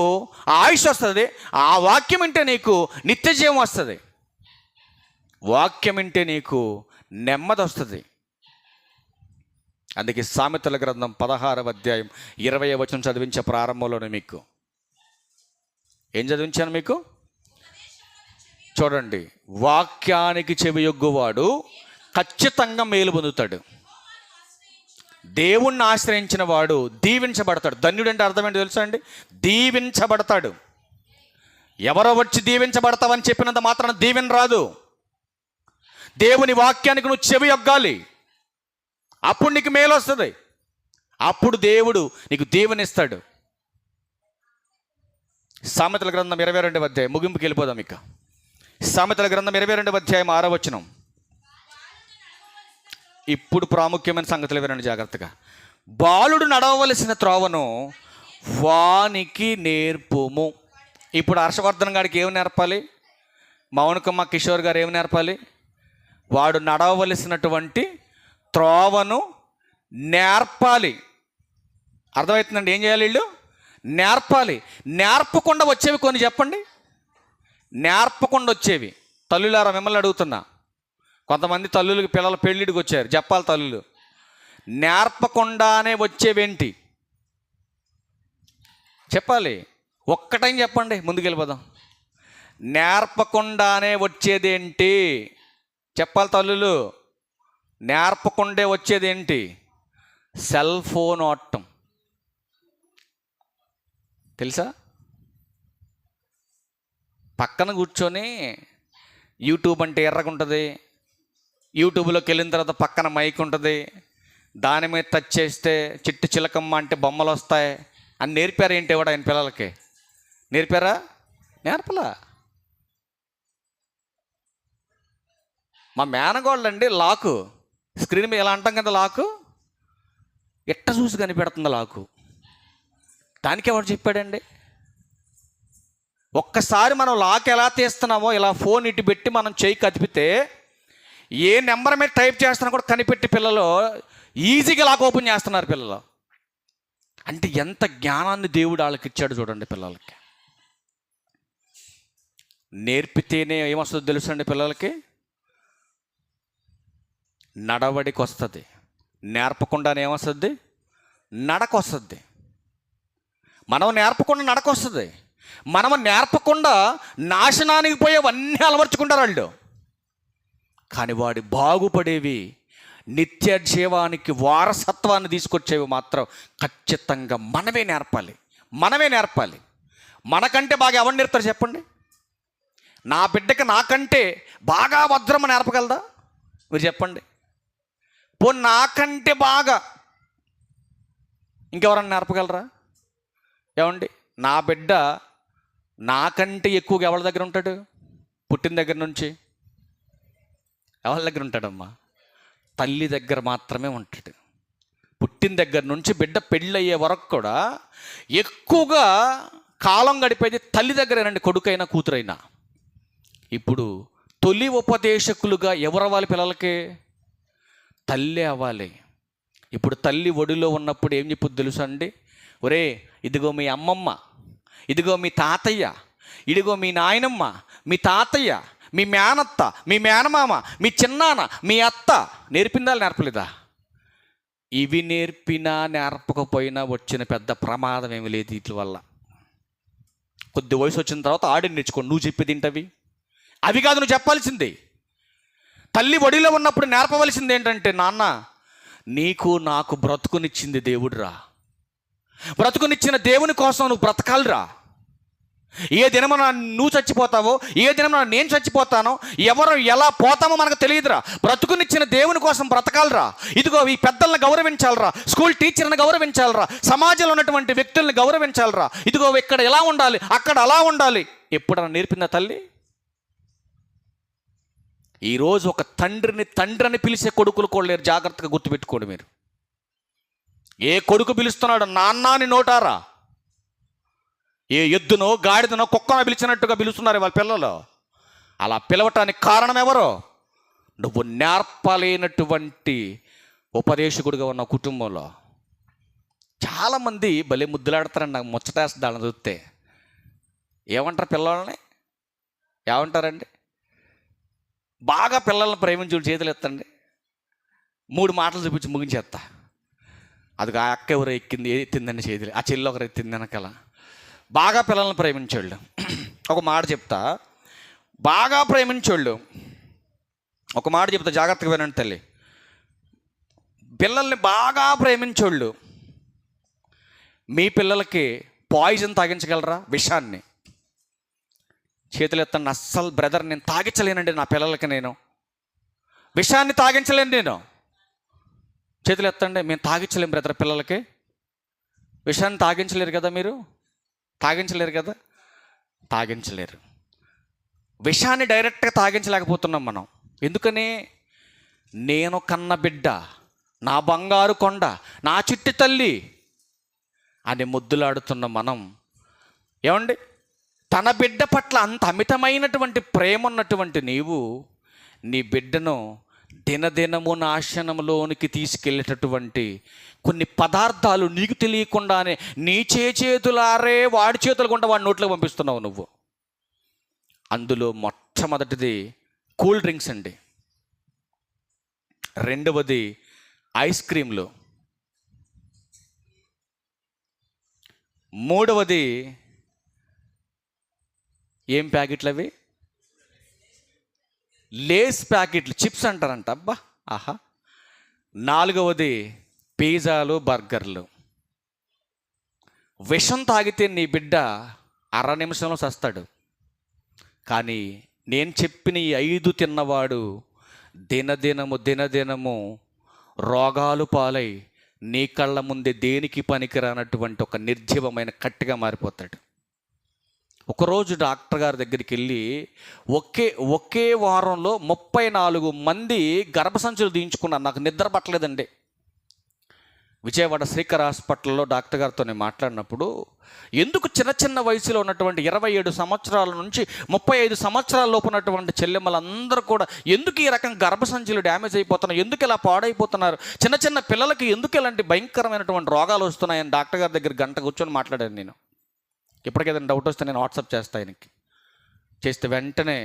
ఆయుష్ వస్తుంది, ఆ వాక్యం వింటే నీకు నిత్య జీవం వస్తుంది, వాక్యం వింటే నీకు నెమ్మది వస్తుంది. అందుకే సామెతల గ్రంథం 16వ అధ్యాయం 20వ వచనం చదివించే ప్రారంభంలోనే మీకు ఏం చదివించాను? మీకు చూడండి. వాక్యానికి చెవియొగ్గువాడు ఖచ్చితంగా మేలు పొందుతాడు. దేవుణ్ణి ఆశ్రయించిన వాడు దీవించబడతాడు. ధన్యుడు అంటే అర్థం ఏంటి తెలుసా అండి? దీవించబడతాడు. ఎవరో వచ్చి దీవించబడతావని చెప్పినంత మాత్రాన దీవెన రాదు. దేవుని వాక్యానికి నువ్వు చెవి యొగ్గాలి, అప్పుడు నీకు మేలు వస్తుంది, అప్పుడు దేవుడు నీకు దీవెనిస్తాడు. సామెతల గ్రంథం 22వ అధ్యాయం ముగింపుకి వెళ్ళిపోదాం. ఇక సామెతల గ్రంథం 22వ అధ్యాయం 6వ వచనం. ఇప్పుడు ప్రాముఖ్యమైన సంగతులు వినండి జాగ్రత్తగా. బాలుడు నడవవలసిన త్రోవను వానికి నేర్పుము. ఇప్పుడు హర్షవర్ధన్ గారికి ఏమి నేర్పాలి? మౌనికమ్మ కిషోర్ గారు ఏమి నేర్పాలి? వాడు నడవవలసినటువంటి త్రోవను నేర్పాలి. అర్థమవుతుందండి? ఏం చేయాలి? వీళ్ళు నేర్పాలి. నేర్పకుండా వచ్చేవి కొన్ని చెప్పండి. నేర్పకుండా వచ్చేవి. తల్లులారా మిమ్మల్ని అడుగుతున్నా, కొంతమంది తల్లులకి పిల్లల పెళ్ళిడికి వచ్చారు, చెప్పాలి తల్లులు. నేర్పకుండానే వచ్చేవేంటి చెప్పాలి. ఒక్కటైనా చెప్పండి, ముందుకెళ్ళిపోదాం. నేర్పకుండానే వచ్చేదేంటి చెప్పాలి తల్లులు. నేర్పకుండే వచ్చేదేంటి? సెల్ ఫోన్ వాడటం. తెలుసా? పక్కన కూర్చొని యూట్యూబ్ అంటే ఎర్రగుంటుంది, యూట్యూబ్లోకి వెళ్ళిన తర్వాత పక్కన మైక్ ఉంటుంది, దాని మీద టచ్ చేస్తే చిట్టు చిలకమ్మ అంటే బొమ్మలు వస్తాయి అని నేర్పారు. ఏంటి కూడా ఆయన పిల్లలకి నేర్పారా? నేర్పలా. మా మేనగోళ్ళండి లాకు స్క్రీన్ మీద ఎలా అంటాం కదా, లాకు ఎట్ట చూసి కనిపెడుతుంది లాకు. దానికి ఎవరు చెప్పాడండి? ఒక్కసారి మనం లాక్ ఎలా తీస్తున్నామో ఇలా ఫోన్ ఇటు పెట్టి మనం చేయి కదిపితే ఏ నెంబర్ మీద టైప్ చేస్తున్నా కూడా కనిపెట్టి పిల్లలు ఈజీగా లాక్ ఓపెన్ చేస్తున్నారు పిల్లలు. అంటే ఎంత జ్ఞానాన్ని దేవుడు వాళ్ళకి ఇచ్చాడు చూడండి పిల్లలకి. నేర్పితేనే ఏమొస్తుందో తెలుసండి పిల్లలకి? నడవడికి వస్తుంది. నేర్పకుండానే ఏమొస్తుంది? నడక వస్తుంది. మనం నేర్పకుండా నడక వస్తుంది. మనం నేర్పకుండా నాశనానికి పోయేవన్నీ అలవర్చుకుంటారు వాళ్ళు. కానీ వాడి బాగుపడేవి, నిత్య జీవానికి వారసత్వాన్ని తీసుకొచ్చేవి మాత్రం ఖచ్చితంగా మనమే నేర్పాలి. మనకంటే బాగా ఎవరు నేర్పుతారు చెప్పండి? నా బిడ్డకి నాకంటే బాగా భద్రమ నేర్పగలదా మీరు చెప్పండి? నాకంటే బాగా ఇంకెవరన్నా నేర్పగలరా? ఏమండి, నా బిడ్డ నాకంటే ఎక్కువగా ఎవరి దగ్గర ఉంటాడు? పుట్టిన దగ్గర నుంచి ఎవరి దగ్గర ఉంటాడమ్మా? తల్లి దగ్గర మాత్రమే ఉంటాడు. పుట్టిన దగ్గర నుంచి బిడ్డ పెళ్ళయ్యే వరకు కూడా ఎక్కువగా కాలం గడిపేది తల్లి దగ్గరేనండి, కొడుకైనా కూతురైనా. ఇప్పుడు తొలి ఉపదేశకులుగా ఎవరు అవ్వాలి? పిల్లలకి తల్లి అవ్వాలి. ఇప్పుడు తల్లి ఒడిలో ఉన్నప్పుడు ఏం చెప్పుద్ది తెలుసా అండి? ఒరే, ఇదిగో మీ అమ్మమ్మ, ఇదిగో మీ తాతయ్య, ఇదిగో మీ నాయనమ్మ, మీ తాతయ్య, మీ మేనత్త, మీ మేనమామ, మీ చిన్నాన్న, మీ అత్త నేర్పిందా నేర్పలేదా? ఇవి నేర్పినా నేర్పకపోయినా వచ్చిన పెద్ద ప్రమాదం ఏమి లేదు వీటి వల్ల. కొద్ది వయసు వచ్చిన తర్వాత ఆడిని నేర్చుకోండి. నువ్వు చెప్పేది ఏంటవి? అవి కాదు నువ్వు చెప్పాల్సింది. తల్లి ఒడిలో ఉన్నప్పుడు నేర్పవలసింది ఏంటంటే, నాన్న నీకు నాకు బ్రతుకునిచ్చింది దేవుడురా, బ్రతుకునిచ్చిన దేవుని కోసం నువ్వు బ్రతకాలిరా. ఏ దినమున నువ్వు చచ్చిపోతావో, ఏ దినమున నేను చచ్చిపోతానో, ఎవరు ఎలా పోతామో మనకు తెలియదురా. బ్రతుకునిచ్చిన దేవుని కోసం బ్రతకాలిరా. ఇదిగో ఈ పెద్దలను గౌరవించాలిరా, స్కూల్ టీచర్ని గౌరవించాలిరా, సమాజంలో ఉన్నటువంటి వ్యక్తుల్ని గౌరవించాలిరా. ఇదిగో ఇక్కడ ఎలా ఉండాలి, అక్కడ అలా ఉండాలి. ఎప్పుడన్నా నేర్పిందా తల్లి? ఈరోజు ఒక తండ్రిని తండ్రి అని పిలిచే కొడుకులు కూడా లేరు. జాగ్రత్తగా గుర్తుపెట్టుకోండి మీరు. ఏ కొడుకు పిలుస్తున్నాడు నాన్న అని నోటారా? ఏ ఎద్దునో గాడిదనో కుక్కనో పిలిచినట్టుగా పిలుస్తున్నారు వాళ్ళ పిల్లలు. అలా పిలవటానికి కారణం ఎవరో? నువ్వు నేర్పలేనటువంటి ఉపదేశకుడిగా ఉన్న కుటుంబంలో. చాలామంది భలే ముద్దులాడతారండి. నాకు ముచ్చటేస్తుంది వాళ్ళని చూస్తే. ఏమంటారు పిల్లల్ని? ఏమంటారండి? బాగా పిల్లల్ని ప్రేమించుడు చేతులు ఎత్తండి, 3 మాటలు చూపించి ముగించేస్తా. అది ఆ అక్క ఎవరు ఎక్కింది, ఎత్తిందని చేతులు, ఆ చెల్లి ఒకరు ఎత్తింది వెనకాల. బాగా పిల్లల్ని ప్రేమించోళ్ళు ఒక మాట చెప్తా. బాగా ప్రేమించోళ్ళు ఒక మాట చెప్తా, జాగ్రత్తగా వినండి తల్లి. పిల్లల్ని బాగా ప్రేమించోళ్ళు మీ పిల్లలకి పాయిజన్ తాగించగలరా? విషాన్ని చేతులు ఎత్తండి. అస్సలు బ్రదర్ నేను తాగించలేనండి నా పిల్లలకి, నేను విషాన్ని తాగించలేను నేను. చేతులు ఎత్తండి. మేము తాగించలేం బ్రదర్ పిల్లలకి. విషాన్ని తాగించలేరు కదా మీరు? తాగించలేరు కదా? తాగించలేరు. విషాన్ని డైరెక్ట్గా తాగించలేకపోతున్నాం మనం. ఎందుకని? నేను కన్న బిడ్డ, నా బంగారు కొండ, నా చిట్టి తల్లి అని ముద్దులాడుతున్న మనం, ఏమండి, తన బిడ్డ పట్ల అంత అమితమైనటువంటి ప్రేమ ఉన్నటువంటి నీవు నీ బిడ్డను దినదినము నాశనంలోనికి తీసుకెళ్ళేటటువంటి కొన్ని పదార్థాలు నీకు తెలియకుండానే నీ చేతులారే వాడి చేతులు గుండా వాడి నోట్లోకి పంపిస్తున్నావు నువ్వు. అందులో మొట్టమొదటిది కూల్ డ్రింక్స్ అండి, రెండవది ఐస్ క్రీమ్లు, మూడవది ఏం ప్యాకెట్లు అవి? లేస్ ప్యాకెట్లు, చిప్స్ అంటారంట. అబ్బా ఆహా. నాలుగవది పిజ్జాలు, బర్గర్లు. విషం తాగితే నీ బిడ్డ 1/2 నిమిషంలో చస్తాడు. కానీ నేను చెప్పిన ఈ 5 తిన్నవాడు దినదినము రోగాలు పాలై నీ కళ్ళ ముందే దేనికి పనికిరానటువంటి ఒక నిర్జీవమైన కట్టిగా మారిపోతాడు. ఒకరోజు డాక్టర్ గారి దగ్గరికి వెళ్ళి ఒకే వారంలో 34 మంది గర్భసంచులు తీయించుకున్నాను. నాకు నిద్ర పట్టలేదండి. విజయవాడ శ్రీకర్ హాస్పిటల్లో డాక్టర్ గారితో నేను మాట్లాడినప్పుడు, ఎందుకు చిన్న వయసులో ఉన్నటువంటి 27 సంవత్సరాల నుంచి 35 సంవత్సరాల లోపు ఉన్నటువంటి చెల్లెమ్మలందరూ కూడా ఎందుకు ఈ రకం గర్భసంచులు డ్యామేజ్ అయిపోతున్నారు, ఎందుకు ఇలా పాడైపోతున్నారు, చిన్న పిల్లలకి ఎందుకు ఇలాంటి భయంకరమైనటువంటి రోగాలు వస్తున్నాయని డాక్టర్ గారి దగ్గర గంట కూర్చొని మాట్లాడాను నేను. ఎప్పటికేదైనా డౌట్ వస్తే నేను వాట్సాప్ చేస్తాను ఆయనకి. చేస్తే వెంటనే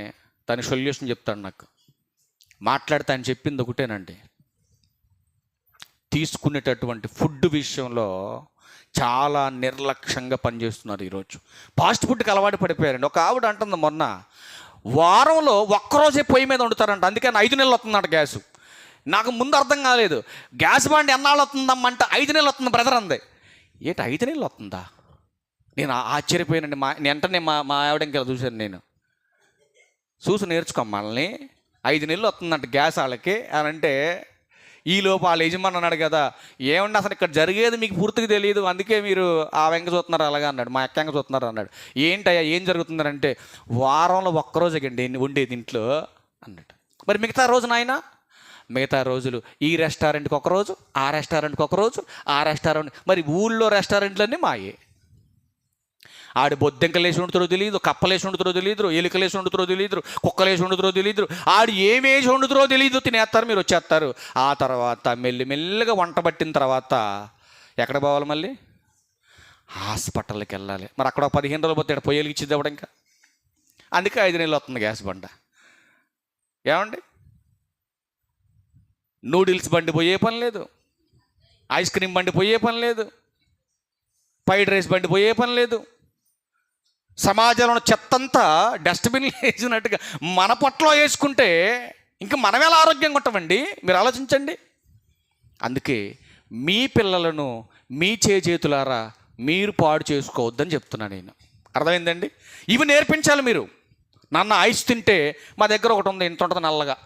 దాని సొల్యూషన్ చెప్తాడు నాకు. మాట్లాడితే ఆయన చెప్పింది ఒకటేనండి, తీసుకునేటటువంటి ఫుడ్ విషయంలో చాలా నిర్లక్ష్యంగా పనిచేస్తున్నారు ఈరోజు. ఫాస్ట్ ఫుడ్కి అలవాటు పడిపోయారండి. ఒక ఆవిడ అంటుంది మొన్న, వారంలో ఒక్కరోజే పొయ్యి మీద వండుతారంట, అందుకని 5 నెలలు వస్తుందంట గ్యాసు. నాకు ముందు అర్థం కాలేదు. గ్యాస్ బండి ఎన్నాళ్ళు వస్తుందమ్మంటే 5 నెలలు వస్తుంది బ్రదర్ అంది. ఏంటి 5 నెలలు వస్తుందా? నేను ఆశ్చర్యపోయానండి. వెంటనే మా ఆవిడ ఇంకా చూశాను, నేను చూసి నేర్చుకోమ్మల్ని. 5 నెలలు వస్తుందంట గ్యాస్ వాళ్ళకి అని అంటే, ఈలోపు వాళ్ళ యజమాని అన్నాడు కదా, ఏమండి అసలు ఇక్కడ జరిగేది మీకు పూర్తిగా తెలియదు, అందుకే మీరు ఆ వెంక చూస్తున్నారు అలాగా అన్నాడు. మా అక్క వెంక చూస్తున్నారు అన్నాడు. ఏంటయ్యా ఏం జరుగుతుందంటే, వారంలో ఒక్కరోజే అండి వండేది ఇంట్లో అన్నాడు. మరి మిగతా రోజు నాయన, మిగతా రోజులు ఈ రెస్టారెంట్కి ఒకరోజు, ఆ రెస్టారెంట్కి ఒకరోజు, ఆ రెస్టారెంట్, మరి ఊళ్ళో రెస్టారెంట్లన్నీ మాయే. ఆడు బొద్దెంకలేసి వండుతారో తెలియదు, కప్పలేసి వండుతారో తెలియదు, ఎలుకలేసి వండుతారో తెలియదు, కుక్కలేసి వండుతారో తెలియదు, ఆడు ఏమేసి వండుతారో తెలియదు. తినేస్తారు, మీరు వచ్చేస్తారు. ఆ తర్వాత మెల్లిగా వంట పట్టిన తర్వాత ఎక్కడ పోవాలి? మళ్ళీ హాస్పిటల్కి వెళ్ళాలి. మరి అక్కడ 15 రోజులు పోతే పొయ్యలికి ఇచ్చింది అప్పుడు ఇంకా. అందుకే 5 నెలలు వస్తుంది గ్యాస్ బండ. ఏమండి, నూడిల్స్ బండి పోయే పని లేదు, ఐస్ క్రీమ్ బండి పోయే పని లేదు, ఫ్రైడ్ రైస్ బండి పోయే పని లేదు. సమాజంలో చెత్తంతా డస్ట్బిన్లో వేసినట్టుగా మన పొట్టలో వేసుకుంటే ఇంకా మనం ఎలా ఆరోగ్యంగా ఉంటామండి? మీరు ఆలోచించండి. అందుకే మీ పిల్లలను మీ చేతులారా మీరు పాడు చేసుకోవద్దని చెప్తున్నాను నేను. అర్థమైందండి? ఇవి నేర్పించాలి మీరు. నాన్న ఐస్ తింటే, మా దగ్గర ఒకటి ఉంది, ఇంత ఉంటుంది నల్లగా,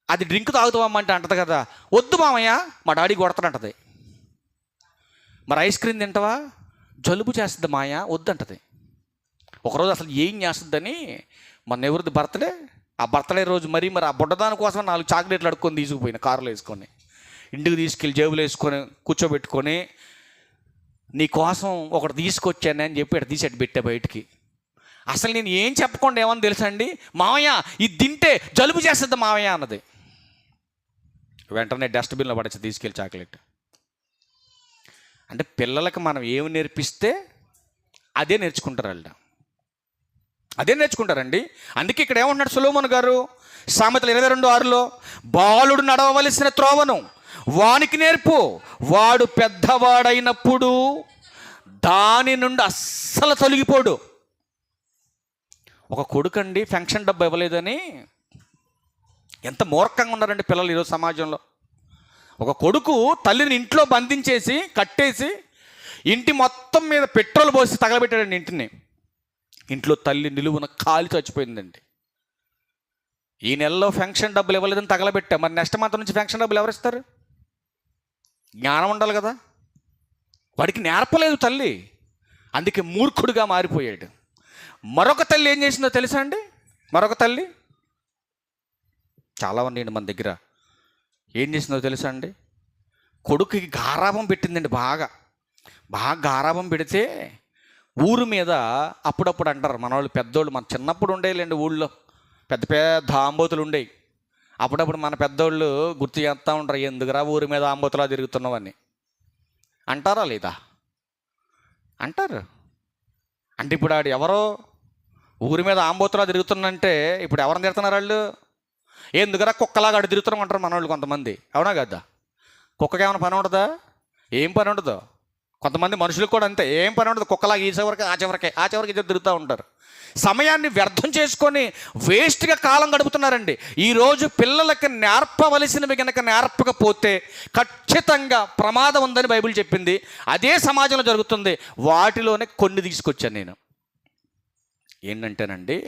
అది డ్రింక్ తాగుతావమ్మంటే అంటది కదా, వద్దు మామయ్య మా డాడీ కొడతాడంటది. మరి ఐస్ క్రీమ్ తింటావా, జలుబు చేస్తుంది మాయ, వద్దంటది. ఒకరోజు అసలు ఏం చేస్తుందని, మన ఎవరిది బర్త్డే, ఆ బర్త్డే రోజు మరి ఆ బుడ్డదాని కోసం 4 చాక్లెట్లు అడుక్కొని తీసుకుపోయిన, కారులో వేసుకొని ఇంటికి తీసుకెళ్ళి జేబులు వేసుకొని కూర్చోబెట్టుకొని, నీ కోసం ఒకటి తీసుకొచ్చాను అని చెప్పి అటు తీసి అటు పెట్టా బయటికి. అసలు నేను ఏం చెప్పకుండా ఏమని తెలుసా అండి, మామయ్య ఇది తింటే జలుబు చేస్తుంది మామయ్య అన్నది. వెంటనే డస్ట్బిన్లో పడేసి తీసుకెళ్ళి చాక్లెట్. అంటే పిల్లలకి మనం ఏమి నేర్పిస్తే అదే నేర్చుకుంటారు వాళ్ళు, అదే నేర్చుకుంటారండి. అందుకే ఇక్కడ ఏమంటున్నాడు సొలొమోను గారు సామెతలు 22:6లో, బాలుడు నడవవలసిన త్రోవను వానికి నేర్పు, వాడు పెద్దవాడైనప్పుడు దాని నుండి అస్సలు తొలగిపోడు. ఒక కొడుకండి ఫంక్షన్ డబ్బు ఇవ్వలేదని ఎంత మూర్ఖంగా ఉన్నారండి పిల్లలు ఈరోజు సమాజంలో. ఒక కొడుకు తల్లిని ఇంట్లో బంధించేసి కట్టేసి ఇంటి మొత్తం మీద పెట్రోల్ పోసి తగలబెట్టాడండి ఇంటిని. ఇంట్లో తల్లి నిలువున కాలి చచ్చిపోయిందండి. ఈ నెలలో ఫంక్షన్ డబ్బులు ఇవ్వలేదని తగలబెట్టా, మరి నెక్స్ట్ మంత్ నుంచి ఫంక్షన్ డబ్బులు ఎవరిస్తారు? జ్ఞానం ఉండాలి కదా. వాడికి నేర్పలేదు తల్లి, అందుకే మూర్ఖుడిగా మారిపోయాడు. మరొక తల్లి ఏం చేసిందో తెలుసా అండి? మరొక తల్లి చాలా ఉన్నాయండి మన దగ్గర. ఏం చేసిందో తెలుసా అండి? కొడుకుకి గారాబం పెట్టిందండి, బాగా గారాబం పెడితే ఊరు మీద అప్పుడప్పుడు అంటారు మన వాళ్ళు పెద్దోళ్ళు, మన చిన్నప్పుడు ఉండేలేండి ఊళ్ళో పెద్ద పెద్ద ఆంబోతులు ఉండేవి. అప్పుడప్పుడు మన పెద్దోళ్ళు గుర్తు చేస్తూ ఉంటారు, ఎందుకురా ఊరి మీద ఆంబోతులా తిరుగుతున్నావని. అంటారా లేదా? అంటారు. అంటే ఇప్పుడు ఆడు ఎవరో ఊరి మీద ఆంబోతులా తిరుగుతున్నంటే ఇప్పుడు ఎవరిని తిడుతున్నారు వాళ్ళు? ఎందుకురా కుక్కలాగా అడు తిరుగుతున్నాం అంటారు మన వాళ్ళు కొంతమంది. అవునా కదా? కుక్కకి ఏమైనా పని ఉండదా? ఏం పని ఉండదు. కొంతమంది మనుషులకు కూడా అంతే, ఏం పని ఉండదు. కుక్కలాగా ఈ చివరికి ఆ చివరికి ఇద్దరు తిరుగుతూ ఉంటారు. సమయాన్ని వ్యర్థం చేసుకొని వేస్ట్గా కాలం గడుపుతున్నారండి. ఈరోజు పిల్లలకి నేర్పవలసినవి కనుక నేర్పకపోతే ఖచ్చితంగా ప్రమాదం ఉందని బైబిల్ చెప్పింది. అదే సమాజంలో జరుగుతుంది. వాటిలోనే కొన్ని తీసుకొచ్చాను నేను. ఏంటంటేనండి,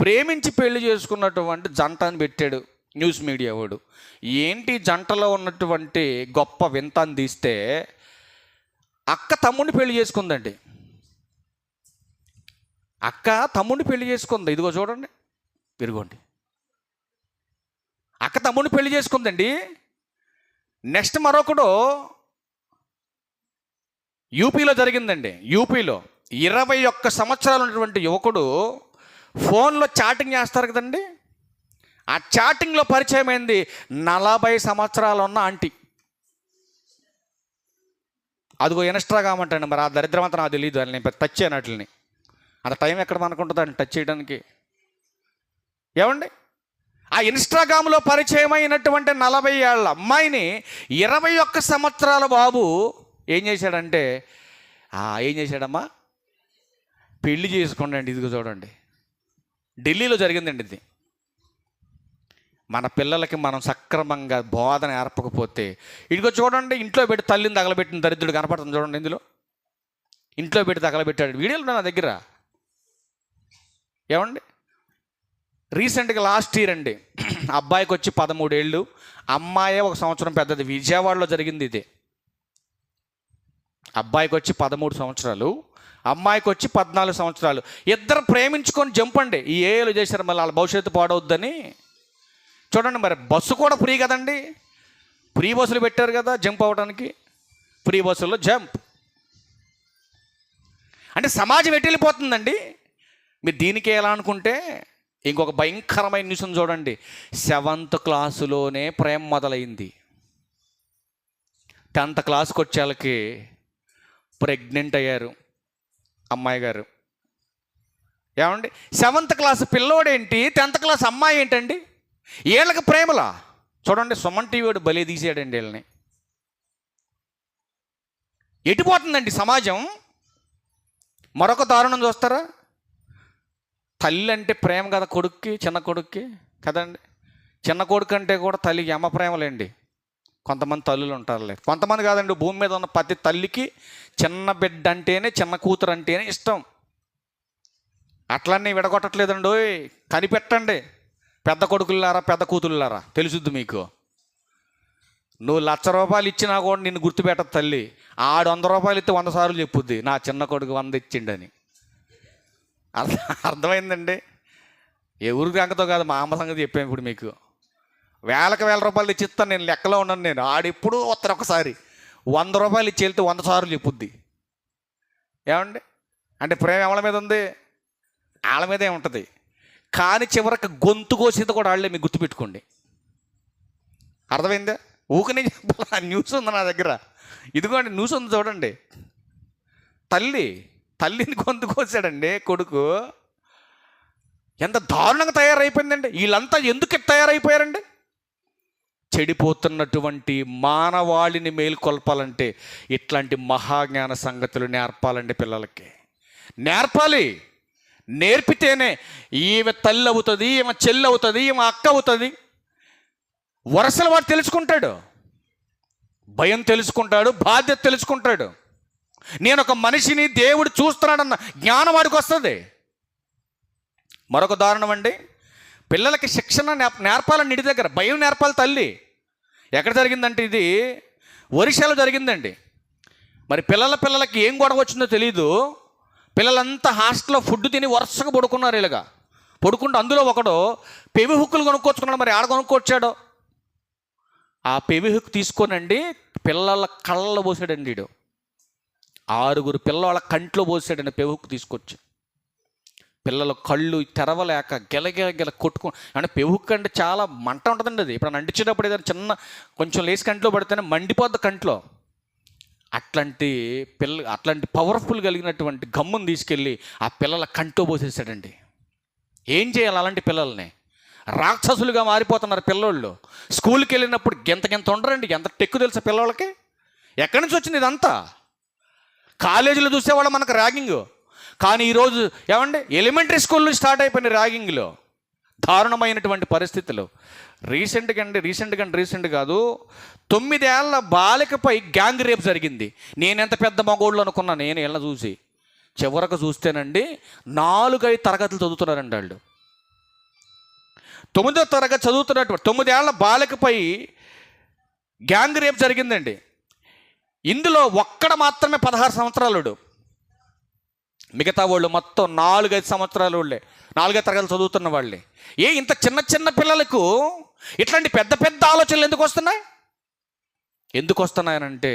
ప్రేమించి పెళ్లి చేసుకున్నటువంటి జంట అని పెట్టాడు న్యూస్ మీడియా వాడు. ఏంటి జంటలో ఉన్నటువంటి గొప్ప వింత అని తీస్తే, అక్క తమ్ముడిని పెళ్లి చేసుకుందండి. అక్క తమ్ముడిని పెళ్లి చేసుకుంది. ఇదిగో చూడండి, ఇదిగోండి, అక్క తమ్ముడిని పెళ్లి చేసుకుందండి. నెక్స్ట్ మరొకడు యూపీలో జరిగిందండి. యూపీలో 21 సంవత్సరాలు ఉన్నటువంటి యువకుడు ఫోన్లో చాటింగ్ చేస్తారు కదండి, ఆ చాటింగ్లో పరిచయం అయింది 40 సంవత్సరాలు ఉన్న ఆంటీ. అదిగో ఇన్స్టాగ్రామ్ అంటండి. మరి ఆ దరిద్రం అంతా నాకు తెలియదు, అని నేను టచ్ చేయను వాటిని. అంత టైం ఎక్కడ మనకుంటుందండి టచ్ చేయడానికి? ఏమండి, ఆ ఇన్స్టాగ్రామ్లో పరిచయం అయినటువంటి 40 ఏళ్ళ అమ్మాయిని 21 సంవత్సరాల బాబు ఏం చేశాడంటే ఏం చేశాడమ్మా, పెళ్లి చేసుకోండి. ఇదిగో చూడండి, ఢిల్లీలో జరిగిందండి ఇది. మన పిల్లలకి మనం సక్రమంగా బోధన ఏర్పకపోతే, ఇదిగో చూడండి, ఇంట్లో పెట్టి తల్లిని తగలబెట్టిన దరిద్రుడు కనపడుతుంది చూడండి. ఇందులో ఇంట్లో పెట్టి తగలబెట్టాడు, వీడియోలు నా దగ్గర. ఏమండి, రీసెంట్గా లాస్ట్ ఇయర్ అండి, అబ్బాయికి వచ్చి 13 ఏళ్ళు, అమ్మాయే 1 సంవత్సరం పెద్దది. విజయవాడలో జరిగింది ఇది. అబ్బాయికి వచ్చి 13 సంవత్సరాలు, అమ్మాయికి వచ్చి 14 సంవత్సరాలు. ఇద్దరు ప్రేమించుకొని జంపండి. ఈ ఏళ్ళు చేశారు, మళ్ళీ వాళ్ళ భవిష్యత్తు పాడవద్దని. చూడండి, మరి బస్సు కూడా ఫ్రీ కదండి, ఫ్రీ బస్సులు పెట్టారు కదా జంప్ అవ్వడానికి. ఫ్రీ బస్సుల్లో జంప్ అంటే సమాజం ఎటు వెళ్ళిపోతుందండి. మీరు దీనికి ఎలా అనుకుంటే, ఇంకొక భయంకరమైన న్యూస్ చూడండి. 7th క్లాసులోనే ప్రేమ మొదలైంది. 10th క్లాస్కి వచ్చేళ్ళకి ప్రెగ్నెంట్ అయ్యారు అమ్మాయి గారు. ఏమండి, 7th క్లాస్ పిల్లోడేంటి, 10th క్లాస్ అమ్మాయి ఏంటండి? వీళ్ళకి ప్రేమలా? చూడండి, సుమన్ టీవీడు బలి తీసాడండి వీళ్ళని. ఎటుపోతుందండి సమాజం? మరొక దారుణం చూస్తారా? తల్లి అంటే ప్రేమ కదా కొడుక్కి, చిన్న కొడుక్కి కదండి. చిన్న కొడుకు అంటే కూడా తల్లికి అమ్మ ప్రేమలేండి. కొంతమంది తల్లులు ఉంటారులే, కొంతమంది కాదండి. భూమి మీద ఉన్న ప్రతి తల్లికి చిన్న బిడ్డ అంటేనే, చిన్న కూతురు అంటేనే ఇష్టం. అట్లన్నీ విడగొట్టట్లేదండి. కనిపెట్టండి, పెద్ద కొడుకులారా, పెద్ద కూతురులారా, తెలుసుద్ది మీకు. నువ్వు 1,00,000 రూపాయలు ఇచ్చినా కూడా నిన్ను గుర్తుపెట్టదు తల్లి. ఆడు 100 రూపాయలు ఇస్తే 100 సార్లు చెప్పుద్ది, నా చిన్న కొడుకు 100 ఇచ్చిండని. అర్థమైందండి? ఎవరికి అంకతో కాదు, మా అమ్మ సంగతి చెప్పాను ఇప్పుడు మీకు. వేల రూపాయలు ఇచ్చిస్తాను నేను, లెక్కలో ఉన్నాను నేను. ఆడెప్పుడు వస్తారు ఒకసారి 100 రూపాయలు ఇచ్చి వెళ్తే 100 సార్లు చెప్పుద్ది. ఏమండి, అంటే ప్రేమ ఎవరి మీద ఉంది? వాళ్ళ మీదే ఉంటుంది. కానీ చివరికి గొంతు కోసేది కూడా వాళ్ళే, మీకు గుర్తుపెట్టుకోండి. అర్థమైందా? ఊకనే చెప్పాల. న్యూస్ ఉంది నా దగ్గర, ఇదిగోండి న్యూస్ ఉంది చూడండి. తల్లిని గొంతు కోసాడండి కొడుకు. ఎంత దారుణంగా తయారైపోయిందండి. వీళ్ళంతా ఎందుకు తయారైపోయారండి? చెడిపోతున్నటువంటి మానవాళిని మేల్కొల్పాలంటే ఇట్లాంటి మహాజ్ఞాన సంగతులు నేర్పాలండి పిల్లలకి. నేర్పాలి. నేర్పితేనే ఈమె తల్లి అవుతుంది, ఈమె చెల్లి అవుతుంది, ఈమె అక్క అవుతుంది. వరసలు వాడు తెలుసుకుంటాడు, భయం తెలుసుకుంటాడు, బాధ్యత తెలుసుకుంటాడు. నేను ఒక మనిషిని దేవుడు చూస్తున్నాడన్న జ్ఞానం వాడికి వస్తుంది. మరొక దారుణం అండి, పిల్లలకి శిక్షణ నేర్పాలని ఇంటి దగ్గర భయం నేర్పాలి తల్లి. ఎక్కడ జరిగిందంటే ఇది ఒరిస్సాలో జరిగిందండి. మరి పిల్లలకి ఏం గొడవ వచ్చిందో తెలీదు. పిల్లలంతా హాస్టల్లో ఫుడ్ తిని వరుసగా పడుకున్నారు. ఇలాగా పడుకుంటూ అందులో ఒకడు పెవి హుక్కులు కొనుక్కొచ్చుకున్నాడు. మరి ఆడ కొనుక్కొచ్చాడో ఆ పెవి హుక్ తీసుకోనండి పిల్లల కళ్ళలో పోసాడండి. వీడు 6 పిల్లల కంట్లో పోసాడండి పెవి హుక్ తీసుకొచ్చి. పిల్లల కళ్ళు తెరవలేక గెల కొట్టుకో. అంటే పెవి హుక్ అంటే చాలా మంట ఉంటుందండి. అది ఇప్పుడు అంటించేటప్పుడు ఏదైనా చిన్న కొంచెం లేచి కంట్లో పడితేనే మండిపోద్ది కంట్లో. అట్లాంటి పవర్ఫుల్ కలిగినటువంటి గమ్మును తీసుకెళ్ళి ఆ పిల్లల కంట్లో పోసేసాడండి. ఏం చేయాలి అలాంటి పిల్లల్ని? రాక్షసులుగా మారిపోతున్నారు పిల్లోళ్ళు. స్కూల్కి వెళ్ళినప్పుడు గెంత ఉండరండి. ఎంత టెక్కు తెలుసా పిల్లలకి? ఎక్కడి నుంచి వచ్చింది ఇదంతా? కాలేజీలో చూసేవాళ్ళు మనకు ర్యాగింగ్. కానీ ఈరోజు ఏమండి ఎలిమెంటరీ స్కూల్లో స్టార్ట్ అయిపోయిన ర్యాగింగ్లో దారుణమైనటువంటి పరిస్థితులు. రీసెంట్ కాదు, 9 ఏళ్ల బాలికపై గ్యాంగ్ రేప్ జరిగింది. నేనెంత పెద్ద మగోళ్ళు అనుకున్నా నేను ఇలా చూసి. చివరకు చూస్తేనండి 4-5 తరగతులు చదువుతున్నారండి వాళ్ళు. 9వ తరగతి చదువుతున్నటువంటి 9 ఏళ్ల బాలికపై గ్యాంగ్ రేప్ జరిగిందండి. ఇందులో ఒక్కడ మాత్రమే 16 సంవత్సరాలుడు. మిగతా వాళ్ళు మొత్తం 4-5 సంవత్సరాల వాళ్ళే, 4వ తరగతి చదువుతున్న వాళ్ళే. ఇంత చిన్న పిల్లలకు ఇట్లాంటి పెద్ద ఆలోచనలు ఎందుకు వస్తున్నాయనంటే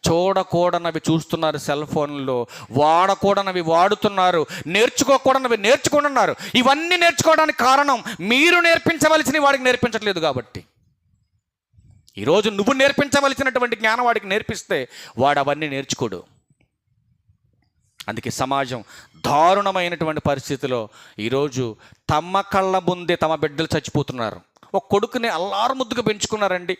చూడకూడనవి చూస్తున్నారు సెల్ ఫోన్లో, వాడకూడనవి వాడుతున్నారు, నేర్చుకోకూడనవి నేర్చుకుంటున్నారు. ఇవన్నీ నేర్చుకోవడానికి కారణం మీరు నేర్పించవలసినవి వాడికి నేర్పించట్లేదు కాబట్టి. ఈరోజు నువ్వు నేర్పించవలసినటువంటి జ్ఞానం వాడికి నేర్పిస్తే వాడు అవన్నీ నేర్చుకోడు. అందుకే సమాజం దారుణమైనటువంటి పరిస్థితిలో ఈరోజు తమ కళ్ళ ముందే తమ బిడ్డలు చచ్చిపోతున్నారు. ఒక కొడుకుని అల్లారు ముద్దుగా పెంచుకున్నారండి.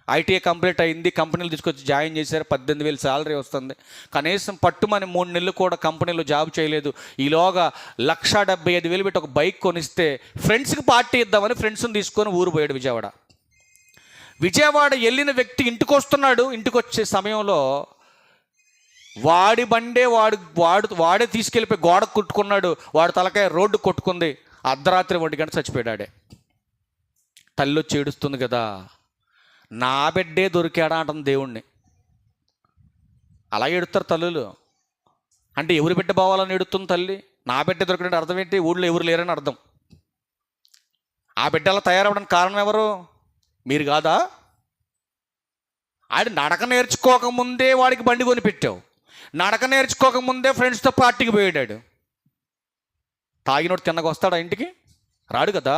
ఐటీఐ కంప్లీట్ అయింది, కంపెనీలు తీసుకొచ్చి జాయిన్ చేశారు, 18,000 శాలరీ వస్తుంది. కనీసం పట్టుమని 3 నెలలు కూడా కంపెనీలో జాబ్ చేయలేదు. ఈలోగా 1,75,000 పెట్టి ఒక బైక్ కొనిస్తే ఫ్రెండ్స్కి పార్టీ ఇద్దామని ఫ్రెండ్స్ని తీసుకొని ఊరు పోయాడు విజయవాడ వెళ్ళిన వ్యక్తి ఇంటికి వస్తున్నాడు. ఇంటికి వచ్చే సమయంలో వాడి బండే వాడే తీసుకెళ్ళిపోయి గోడ కొట్టుకున్నాడు. వాడు తలకాయ రోడ్డు కొట్టుకుంది. అర్ధరాత్రి 1 గంట చచ్చిపోయాడే. తల్లి వచ్చి ఏడుస్తుంది కదా, నా బిడ్డే దొరికాడా అంటుంది దేవుణ్ణి. అలా ఏడుస్తారు తల్లులు. అంటే ఎవరి బిడ్డ పోవాలని ఏడుతుంది తల్లి? నా బిడ్డ దొరికినట్టు అర్థం ఏంటి? ఊళ్ళో ఎవరు లేరని అర్థం. ఆ బిడ్డ అలా తయారవడానికి కారణం ఎవరు? మీరు కాదా? ఆడు నడక నేర్చుకోకముందే వాడికి బండి కొని పెట్టావు. నడక నేర్చుకోకముందే ఫ్రెండ్స్తో పార్టీకి పోయాడు. తాగినోడు తిన్నగా వస్తాడా ఇంటికి? రాడు కదా.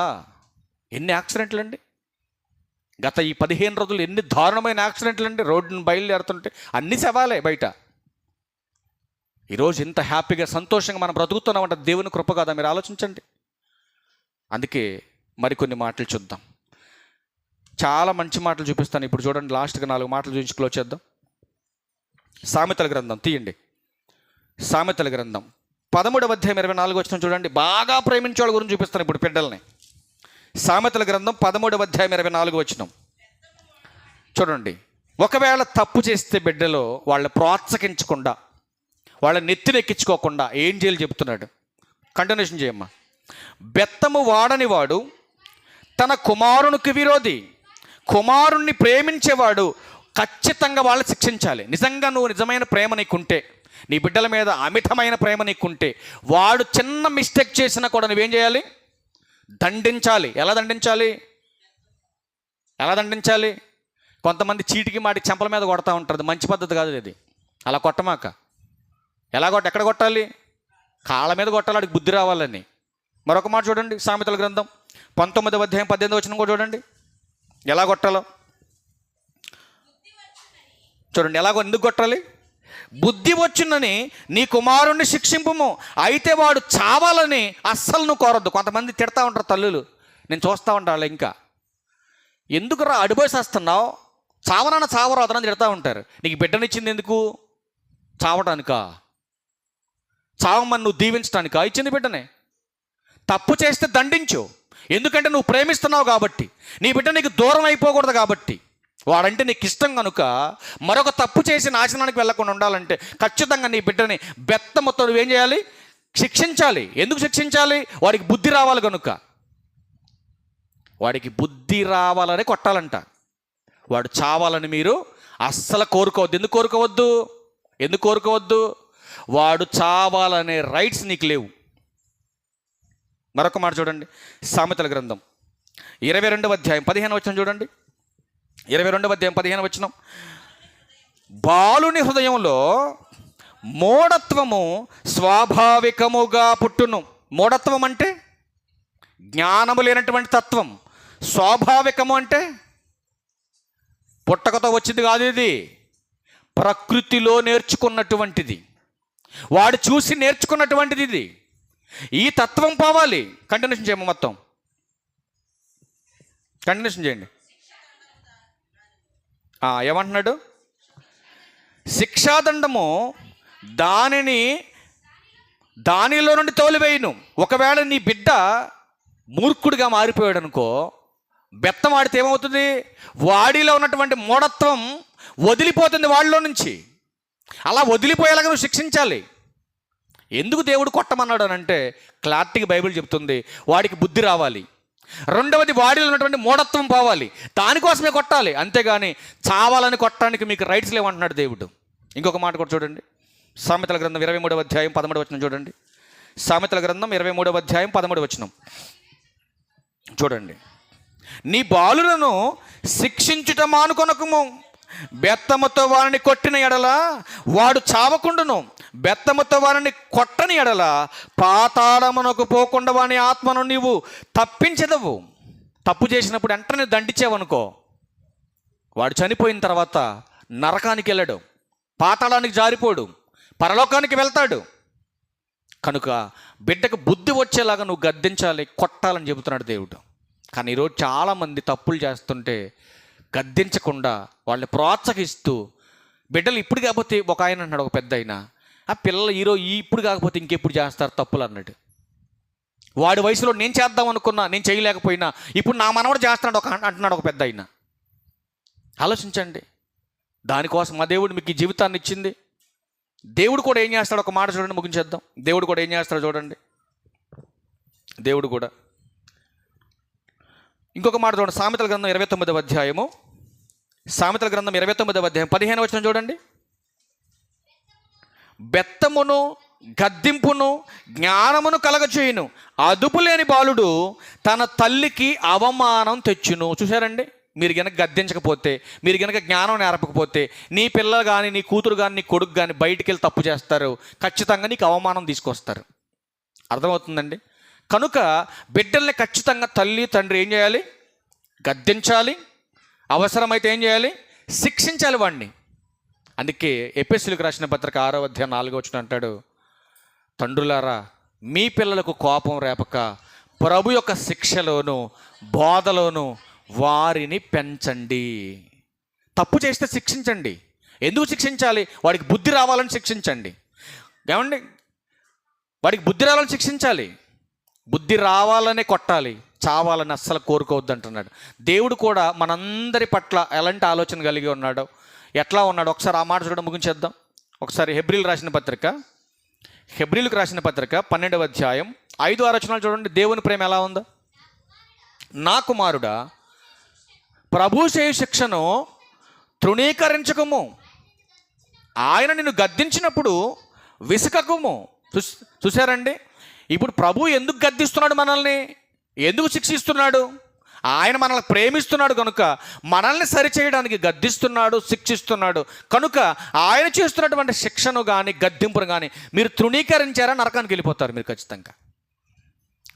ఎన్ని యాక్సిడెంట్లు అండి గత ఈ 15 రోజులు, ఎన్ని దారుణమైన యాక్సిడెంట్లు అండి. రోడ్డును బయలుదేరుతుంటే అన్ని శవాలే బయట. ఈరోజు ఇంత హ్యాపీగా సంతోషంగా మనం బ్రతుకుతున్నామంటే దేవుని కృప కదా, మీరు ఆలోచించండి. అందుకే మరికొన్ని మాటలు చూద్దాం. చాలా మంచి మాటలు చూపిస్తాను ఇప్పుడు. చూడండి, లాస్ట్గా 4 మాటలు చూపించి క్లోజ్ చేద్దాం. సామెతల గ్రంథం తీయండి. సామెతల గ్రంథం 13వ అధ్యాయం 24 వచనం చూడండి. బాగా ప్రేమించే వాళ్ళ గురించి చూపిస్తాను ఇప్పుడు బిడ్డల్ని. సామెతల గ్రంథం 13వ అధ్యాయం 24 వచనం చూడండి. ఒకవేళ తప్పు చేస్తే బిడ్డలో వాళ్ళని ప్రోత్సహించకుండా, వాళ్ళ నెత్తినెక్కించుకోకుండా ఏం చేయాలి చెప్తున్నాడు. కంటిన్యూషన్ చేయమ్మా. బెత్తము వాడని వాడు తన కుమారునికి విరోధి. కుమారుణ్ణి ప్రేమించేవాడు ఖచ్చితంగా వాళ్ళని శిక్షించాలి. నిజంగా నువ్వు నిజమైన ప్రేమ నీకుంటే, నీ బిడ్డల మీద అమితమైన ప్రేమ నీకుంటే, వాడు చిన్న మిస్టేక్ చేసినా కూడా నువ్వేం చేయాలి? దండించాలి. ఎలా దండించాలి? కొంతమంది చీటికి మాటికి చెంపల మీద కొడతా ఉంటారు. మంచి పద్ధతి కాదు ఇది. అలా కొట్టమాక. ఎక్కడ కొట్టాలి? కాళ్ళ మీద కొట్టాలి, వాడికి బుద్ధి రావాలని. మరొక మాట చూడండి, సామెతల గ్రంథం 19వ అధ్యాయం 18వ వచనం కూడా చూడండి. ఎలా కొట్టాలో చూడండి. ఎందుకు కొట్టాలి? బుద్ధి వచ్చునని నీ కుమారుణ్ణి శిక్షింపుము, అయితే వాడు చావాలని అస్సలు నువ్వు కోరద్దు. కొంతమంది తిడతా ఉంటారు తల్లులు, నేను చూస్తూ ఉంటాను. ఇంకా ఎందుకురా అడిపోసేస్తున్నావు, చావరాదని తిడతా ఉంటారు. నీకు బిడ్డనిచ్చింది ఎందుకు? చావటానికా? చావమని నువ్వు దీవించడానికా ఇచ్చింది బిడ్డనే? తప్పు చేస్తే దండించు, ఎందుకంటే నువ్వు ప్రేమిస్తున్నావు కాబట్టి. నీ బిడ్డ నీకు దూరం అయిపోకూడదు కాబట్టి. వాడంటే నీకు ఇష్టం కనుక మరొక తప్పు చేసి నాశనానికి వెళ్ళకుండా ఉండాలంటే ఖచ్చితంగా నీ బిడ్డని బెత్తముతో నువ్వేం చేయాలి? శిక్షించాలి. ఎందుకు శిక్షించాలి? వాడికి బుద్ధి రావాలి కనుక. వాడికి బుద్ధి రావాలని కొట్టాలంట. వాడు చావాలని మీరు అస్సలు కోరుకోవద్దు. ఎందుకు కోరుకోవద్దు? వాడు చావాలనే రైట్స్ నీకు లేవు. మరొక మాట చూడండి, సామెతల గ్రంథం 22వ అధ్యాయం 15వ వచనం చూడండి. 22వ అధ్యాయం 15వ వచనం. బాలుని హృదయంలో మూఢత్వము స్వాభావికముగా పుట్టును. మూఢత్వం అంటే జ్ఞానము లేనటువంటి తత్వం. స్వాభావికము అంటే పుట్టకతో వచ్చింది కాదు, ఇది ప్రకృతిలో నేర్చుకున్నటువంటిది. వాడు చూసి నేర్చుకున్నటువంటిది ఇది. ఈ తత్వం పోవాలి. కంటిన్యూషన్ చేయము, మొత్తం కంటిన్యూషన్ చేయండి. ఏమంటున్నాడు? శిక్షాదండము దానిలో నుండి తోలివేయును. ఒకవేళ నీ బిడ్డ మూర్ఖుడిగా మారిపోయాడు అనుకో, బెత్తం ఆడితే ఏమవుతుంది? వాడిలో ఉన్నటువంటి మూఢత్వం వదిలిపోతుంది వాడిలో నుంచి. అలా వదిలిపోయేలాగా నువ్వు శిక్షించాలి. ఎందుకు దేవుడు కొట్టమన్నాడు అని అంటే క్లారిటీగా బైబిల్ చెప్తుంది, వాడికి బుద్ధి రావాలి. రెండవది, వాడిలో ఉన్నటువంటి మూఢత్వం పోవాలి. దానికోసమే కొట్టాలి, అంతేగాని చావాలని కొట్టడానికి మీకు రైట్స్ లేవంటున్నాడు దేవుడు. ఇంకొక మాట కూడా చూడండి, సామెతల గ్రంథం 23వ అధ్యాయం 13వ వచనం చూడండి. సామెతల గ్రంథం 23వ అధ్యాయం 13వ వచనం చూడండి. నీ బాలులను శిక్షించుట మానుకొనకుము, బెత్తముతో వారిని కొట్టిన ఎడల వాడు చావకుండును, బెత్తముతో వారిని కొట్టని ఎడల పాతాళమునకు పోకుండా వాని ఆత్మను నీవు తప్పించదవు. తప్పు చేసినప్పుడు వెంటనే దండించావనుకో, వాడు చనిపోయిన తర్వాత నరకానికి వెళ్ళాడు, పాతాళానికి జారిపోడు, పరలోకానికి వెళ్తాడు. కనుక బిడ్డకు బుద్ధి వచ్చేలాగా నువ్వు గద్దించాలి, కొట్టాలని చెబుతున్నాడు దేవుడు. కానీ ఈరోజు చాలామంది తప్పులు చేస్తుంటే గద్దించకుండా వాళ్ళని ప్రోత్సహిస్తూ, బిడ్డలు ఇప్పుడు కాకపోతే ఒక ఆయన అన్నాడు, ఒక పెద్ద ఆయన, ఆ పిల్లలు ఇప్పుడు కాకపోతే ఇంకెప్పుడు చేస్తారు తప్పులు అన్నాడు. వాడి వయసులో నేను చేద్దాం అనుకున్నా, నేను చేయలేకపోయినా ఇప్పుడు నా మనవడు చేస్తున్నాడు అంటున్నాడు ఒక పెద్ద ఆయన. ఆలోచించండి. దానికోసం మా దేవుడు మీకు ఈ జీవితాన్ని ఇచ్చింది. దేవుడు కూడా ఏం చేస్తాడు, ఒక మాట చూడండి, ముగించేద్దాం. దేవుడు కూడా ఏం చేస్తాడు చూడండి. దేవుడు కూడా ఇంకొక మాట చూడండి. సామెతల గ్రంథం 29వ అధ్యాయము, సామెతల గ్రంథం 29వ అధ్యాయం 15వ వచనం చూడండి. బెత్తమును గద్దింపును జ్ఞానమును కలగచేయును, అదుపు లేని బాలుడు తన తల్లికి అవమానం తెచ్చును. చూసారండి, మీరు కనుక గద్దించకపోతే, మీరు కనుక జ్ఞానం నేర్పకపోతే, నీ పిల్లలు కానీ, నీ కూతురు కానీ, నీ కొడుకు కానీ బయటికి వెళ్ళి తప్పు చేస్తారు, ఖచ్చితంగా నీకు అవమానం తీసుకొస్తారు. అర్థమవుతుందండి? కనుక బిడ్డల్ని ఖచ్చితంగా తల్లి తండ్రి ఏం చేయాలి? గద్దించాలి. అవసరమైతే ఏం చేయాలి? శిక్షించాలి వాడిని. అందుకే ఎఫెసీయులకు రాసిన పత్రిక 6వ అధ్యాయం 4వ వచనం అంటాడు, తండ్రులారా మీ పిల్లలకు కోపం రేపక ప్రభు యొక్క శిక్షలోను బోధలోను వారిని పెంచండి. తప్పు చేస్తే శిక్షించండి. ఎందుకు శిక్షించాలి? వాడికి బుద్ధి రావాలని శిక్షించండి. ఏమండి, వాడికి బుద్ధి రావాలని శిక్షించాలి. బుద్ధి రావాలనే కొట్టాలి, చావాలని అస్సలు కోరుకోవద్దు అంటున్నాడు. దేవుడు కూడా మనందరి పట్ల ఎలాంటి ఆలోచన కలిగి ఉన్నాడో, ఎట్లా ఉన్నాడో ఒకసారి ఆ మాట చూడడం ముగించేద్దాం. ఒకసారి హెబ్రీలకు రాసిన పత్రిక 12వ అధ్యాయం 5-6 వచనాలు చూడండి. దేవుని ప్రేమ ఎలా ఉందో. నా కుమారుడా, ప్రభు చేయు శిక్షను తృణీకరించకము, ఆయన నిన్ను గద్దించినప్పుడు విసుకకుము. చూసారండి, ఇప్పుడు ప్రభు ఎందుకు గద్దిస్తున్నాడు? మనల్ని ఎందుకు శిక్షిస్తున్నాడు? ఆయన మనల్ని ప్రేమిస్తున్నాడు కనుక మనల్ని సరిచేయడానికి గద్దిస్తున్నాడు, శిక్షిస్తున్నాడు. కనుక ఆయన చేస్తున్నటువంటి శిక్షను కానీ గద్దింపును కానీ మీరు తృణీకరించారా, నరకానికి వెళ్ళిపోతారు మీరు ఖచ్చితంగా.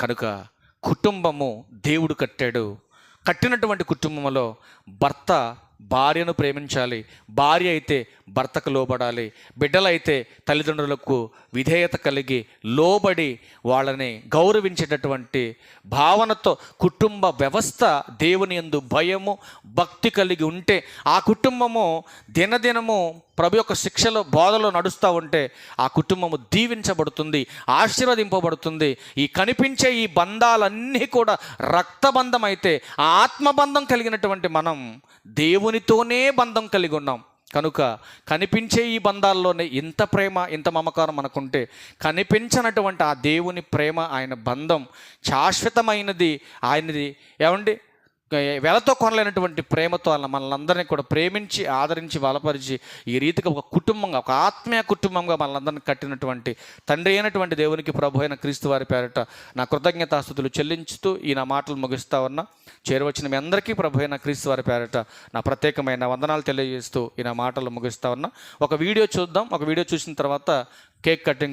కనుక కుటుంబము దేవుడు కట్టాడు. కట్టినటువంటి కుటుంబంలో భర్త భార్యను ప్రేమించాలి, భార్య అయితే భర్తకు లోబడాలి, బిడ్డలైతే తల్లిదండ్రులకు విధేయత కలిగి లోబడి వాళ్ళని గౌరవించేటటువంటి భావనతో కుటుంబ వ్యవస్థ దేవుని యందు భయము భక్తి కలిగి ఉంటే ఆ కుటుంబము దినదినము ప్రభు యొక్క శిక్షలో బోధలో నడుస్తూ ఉంటే ఆ కుటుంబము దీవించబడుతుంది, ఆశీర్వదింపబడుతుంది. ఈ కనిపించే ఈ బంధాలన్నీ కూడా రక్తబంధం అయితే ఆత్మబంధం కలిగినటువంటి మనం దేవునితోనే బంధం కలిగి ఉన్నాం. కనుక కనిపించే ఈ బంధాల్లోనే ఇంత ప్రేమ, ఇంత మమకారం మనకుంటే కనిపించనటువంటి ఆ దేవుని ప్రేమ, ఆయన బంధం శాశ్వతమైనది. ఆయనది ఏమండి, వెలతో కొనలేనటువంటి ప్రేమతో మనల్ని అందరినీ కూడా ప్రేమించి ఆదరించి బలపరిచి ఈ రీతిగా ఒక కుటుంబంగా, ఒక ఆత్మీయ కుటుంబంగా మనల్ని కట్టినటువంటి తండ్రి అయినటువంటి దేవునికి ప్రభు అయిన క్రీస్తు వారి పేరట నా కృతజ్ఞతాస్తుతులు చెల్లించుతూ ఈ నా మాటలు ముగిస్తా ఉన్నా. చేరువచ్చిన మీ అందరికీ ప్రభు అయిన క్రీస్తు వారి పేరట నా ప్రత్యేకమైన వందనాలు తెలియజేస్తూ ఈ నా మాటలు ముగిస్తా ఉన్నా. ఒక వీడియో చూద్దాం. ఒక వీడియో చూసిన తర్వాత కేక్ కటింగ్